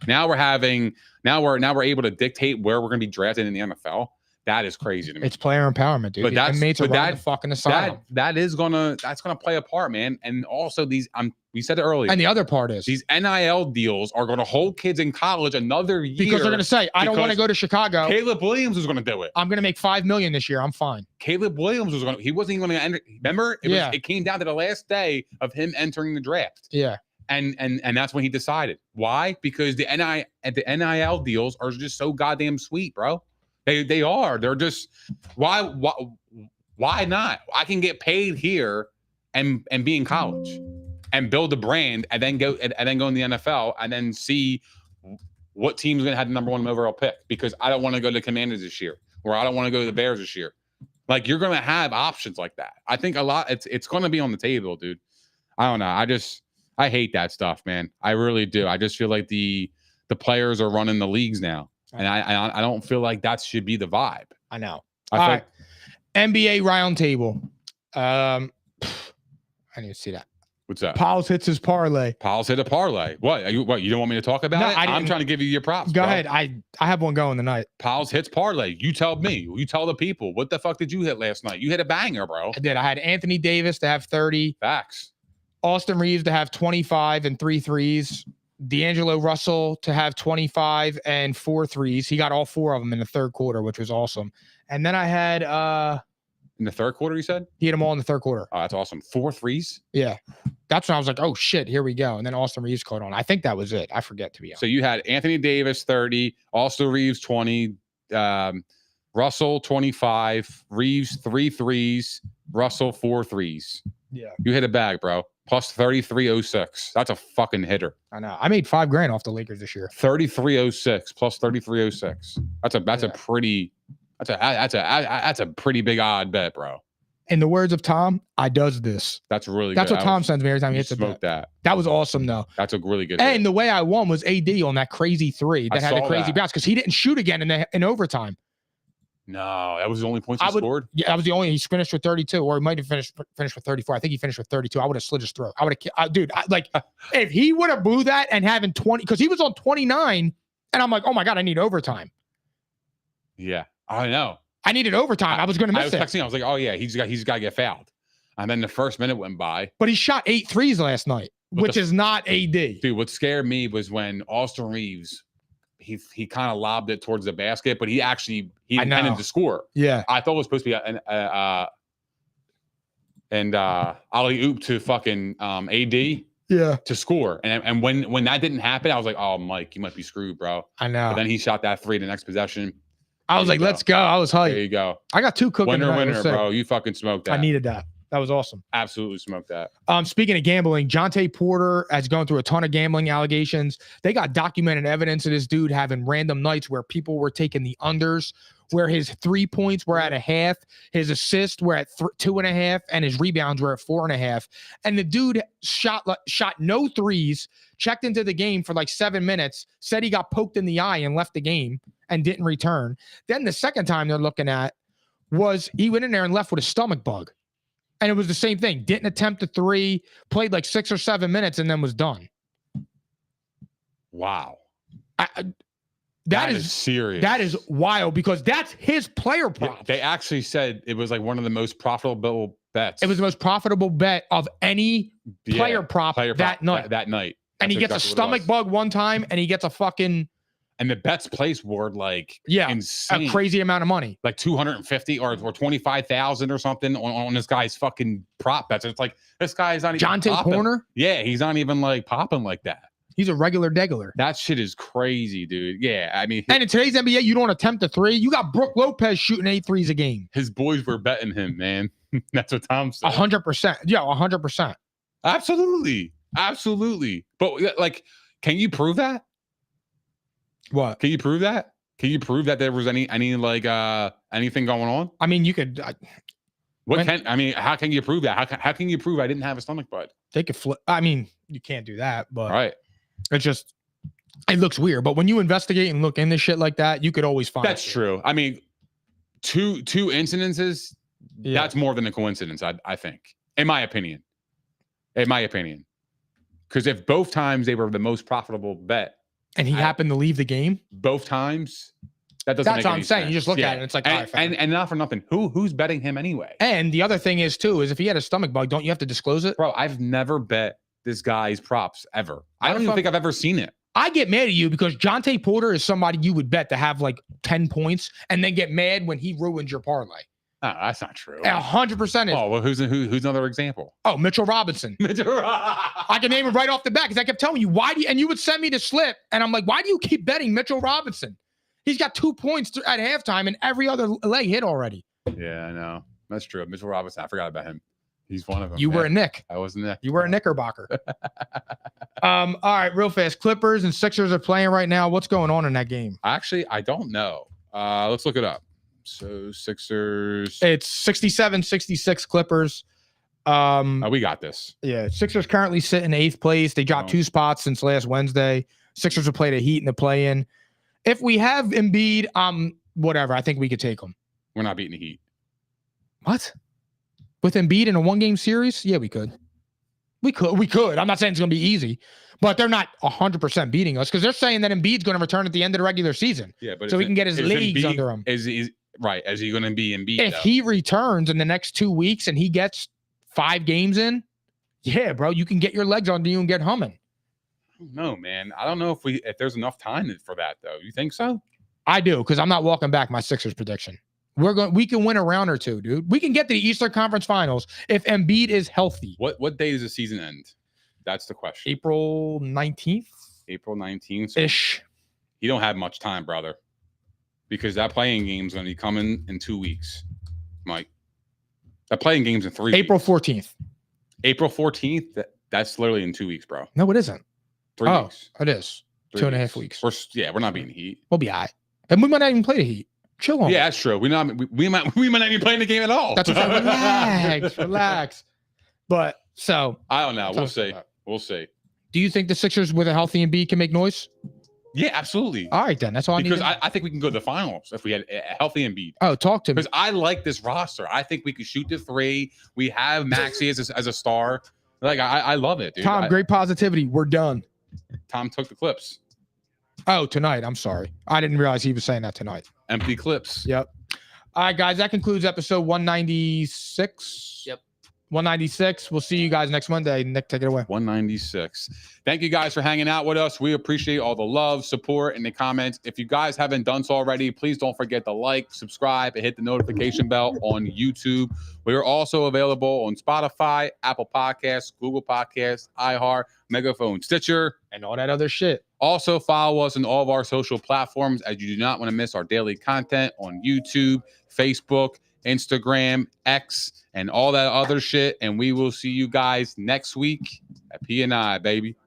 Now we're able to dictate where we're gonna be drafted in the NFL. That is crazy to me. It's player empowerment, dude. But The inmates are running the fucking asylum. that's gonna play a part, man. And also we said it earlier. And the other part is These NIL deals are gonna hold kids in college another year because they're going to say, I don't want to because go to Chicago. Caleb Williams was gonna do it. I'm going to make $5 million this year. I'm fine. Caleb Williams he wasn't even gonna enter. Remember? Yeah. It came down to the last day of him entering the draft. Yeah. And that's when he decided. Why? Because the NIL deals are just so goddamn sweet, bro. They are. They're just why not? I can get paid here and be in college and build a brand and then go in the NFL and then see what team's gonna have the number 1 overall pick, because I don't want to go to the Commanders this year or I don't want to go to the Bears this year. Like, you're gonna have options like that. I think a lot it's gonna be on the table, dude. I don't know. I hate that stuff, man. I really do. I just feel like the players are running the leagues now. And I don't feel like that should be the vibe. I know. I All feel right. NBA roundtable. I need to see that. What's that? Pauls hits his parlay. Pauls hit a parlay. What? You don't want me to talk about No, it? I I'm didn't. trying to give you your props. Go bro. ahead. I have one going tonight. Pauls hits parlay. You tell me. You tell the people. What the fuck did you hit last night? You hit a banger, bro. I did. I had Anthony Davis to have 30. Facts. Austin Reeves to have 25 and 3 threes. D'Angelo Russell to have 25 and 4 threes. He got all 4 of them in the third quarter, which was awesome. And then I had In the third quarter, you said? he hit them all in the third quarter. Oh, that's awesome. 4 threes. Yeah. That's when I was like, oh shit, here we go. And then Austin Reeves caught on. I think that was it. I forget, to be honest. So you had Anthony Davis 30, Austin Reeves 20, Russell 25, Reeves 3 threes, Russell 4 threes. Yeah. You hit a bag, bro. Plus 3306. That's a fucking hitter. I know. I made $5,000 off the Lakers this year. 3306 plus 3306. That's a pretty big odd bet, bro. In the words of Tom, I does this. That's really That's good. what Tom sends me every time he You hits a smoked bet. that. That was awesome, though. That's a really good And hit. the way I won was AD on that crazy 3 that I had the saw crazy that. bounce because he didn't shoot again in overtime. No, that was the only points he I would- scored. Yeah, that was the only. He finished with 32, or he might have finished with 34. I think he finished with 32. I would have slit his throat. I would have, dude. Like, if he would have blew that and having 20, because he was on 29, and I'm like, oh my god, I need overtime. Yeah, I know. I needed overtime. I was going to I miss was it. texting. I was like, oh yeah, he's got to get fouled. And then the first minute went by. But he shot 8 threes last night, which is not AD. Dude, what scared me was when Austin Reeves, he kind of lobbed it towards the basket, but he intended to score. Yeah. I thought it was supposed to be an alley oop to fucking AD Yeah. to score. And when that didn't happen, I was like, oh Mike, you might be screwed, bro. I know. But then he shot that 3 the next possession. I was There like, you let's go. I was There hyped. you go. I got 2 cooking. Winner, tonight. It was winner, sick. bro. You fucking smoked that. I needed that. That was awesome. Absolutely smoked that. Speaking of gambling, Jontay Porter has gone through a ton of gambling allegations. They got documented evidence of this dude having random nights where people were taking the unders, where his 3 points were at a half, his assists were at 2.5, and his rebounds were at 4.5. And the dude shot no threes, checked into the game for like 7 minutes, said he got poked in the eye and left the game and didn't return. Then the second time they're looking at was he went in there and left with a stomach bug. And it was the same thing. Didn't attempt a 3, played like 6 or 7 minutes, and then was done. Wow. That is serious. That is wild because that's his player Yeah, prop. they actually said it was like one of the most profitable bets. It was the most profitable bet of any player prop that night. That night. And he That's gets a exactly what it stomach was. bug one time, and he gets a fucking And the bets placed were like insane. a crazy amount of money. Like 250 or 25,000 or something on this guy's fucking prop bets. It's like this guy's not even Jontay popping. Porter, Yeah, he's not even like popping like that. he's a regular degular. That shit is crazy, dude. Yeah, I mean, And in today's NBA, you don't attempt a 3. You got Brook Lopez shooting 8 threes a game. his boys were betting him, man. That's what Tom said. 100%. Yeah, 100%. Absolutely. Absolutely. But like, can you prove that? What? Can you prove that? Can you prove that there was any like anything going on? I mean, you could. How can you prove that? How can you prove I didn't have a stomach bug? They could flip. I mean, you can't do that, but All right. it's just, it looks weird. But when you investigate and look into shit like that, you could always find. That's it. true. I mean, two incidences, Yeah. that's more than a coincidence, I think. In my opinion. Because if both times they were the most profitable bet, And he happened to leave the game. both times, that doesn't That's make what any I'm saying. You sense. just look Yeah. at it and it's like, all right, fine. and not for nothing. Who's betting him anyway? And the other thing is too, is if he had a stomach bug, don't you have to disclose it? Bro, I've never bet this guy's props ever. I don't even think I've ever seen it. I get mad at you because Jontay Porter is somebody you would bet to have like 10 points and then get mad when he ruins your parlay. No, that's not true. 100% is. Oh, well, who's another example? Oh, Mitchell Robinson. I can name him right off the bat because I kept telling you, why do you, and you would send me the slip, and I'm like, why do you keep betting Mitchell Robinson? He's got 2 points at halftime, and every other leg hit already. Yeah, I know. That's true. Mitchell Robinson, I forgot about him. He's one of them. You were a Nick. I wasn't there. You were a Knickerbocker. All right, real fast. Clippers and Sixers are playing right now. What's going on in that game? Actually, I don't know. Let's look it up. So Sixers. It's 67-66 Clippers. We got this. Yeah, Sixers currently sit in 8th place. They dropped 2 spots since last Wednesday. Sixers will play the Heat in the play-in. If we have Embiid, whatever, I think we could take them. We're not beating the Heat. What? With Embiid in a 1-game series? Yeah, we could. We could. I'm not saying it's going to be easy, but they're not 100% beating us because they're saying that Embiid's going to return at the end of the regular season. Yeah, but so he can get his legs under him. Is right? Is he going to be Embiid? If he returns in the next 2 weeks and he gets 5 games in, yeah, bro, you can get your legs under you and get humming. No, man. I don't know if there's enough time for that though. You think so? I do because I'm not walking back my Sixers prediction. We can win a round or 2, dude. We can get to the Eastern Conference Finals if Embiid is healthy. What day does the season end? That's the question. April 19th? April 19th. Ish. You don't have much time, brother. Because that playing game's going to be coming in 2 weeks, Mike. That playing game's in 3 April weeks. 14th. April 14th? That's literally in 2 weeks, bro. No, it isn't. 3 weeks. It is. 2.5 weeks. We're not beating the Heat. We'll be all right. And we might not even play the Heat. Chill on. Yeah, that's true. We might not even play the game at all. That's what I'm saying. Relax. But so I don't know. We'll see. We'll see. Do you think the Sixers with a healthy Embiid can make noise? Yeah, absolutely. All right, then. That's all Because I need. I think we can go to the finals if we had a healthy Embiid. Oh, talk to me. Because I like this roster. I think we could shoot the three. We have Maxey as a star. Like I love it, dude. Tom, great positivity. We're done. Tom took the clips. Oh, tonight. I'm sorry. I didn't realize he was saying that tonight. Empty clips. Yep. All right, guys. That concludes episode 196. Yep. 196. We'll see you guys next Monday. Nick, take it away. 196. Thank you guys for hanging out with us. We appreciate all the love, support, and the comments. If you guys haven't done so already, please don't forget to like, subscribe, and hit the notification bell on YouTube. We are also available on Spotify, Apple Podcasts, Google Podcasts, iHeart, Megaphone, Stitcher, And all that other shit. Also, follow us on all of our social platforms as you do not want to miss our daily content on YouTube, Facebook, Instagram, X, and all that other shit. And we will see you guys next week at P&I, baby.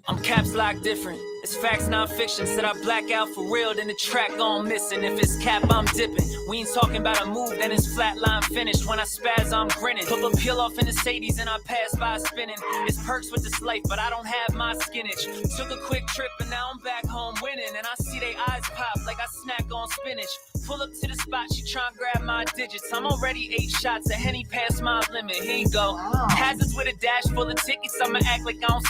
I'm caps lock different. It's facts, not fiction. Said I black out for real, then the track gone missing. If it's cap, I'm dipping. We ain't talking about a move, then it's flatline finished. When I spaz, I'm grinning. Put a peel off in the Sadies and I pass by spinning. It's perks with this life, but I don't have my skinach. Took a quick trip and now I'm back home winning. And I see they eyes pop like I snack on spinach. Pull up to the spot, she tryna grab my digits. I'm already 8 shots, a Henny past my limit. Here you go. Hazards with a dash full of tickets, I'ma act like I don't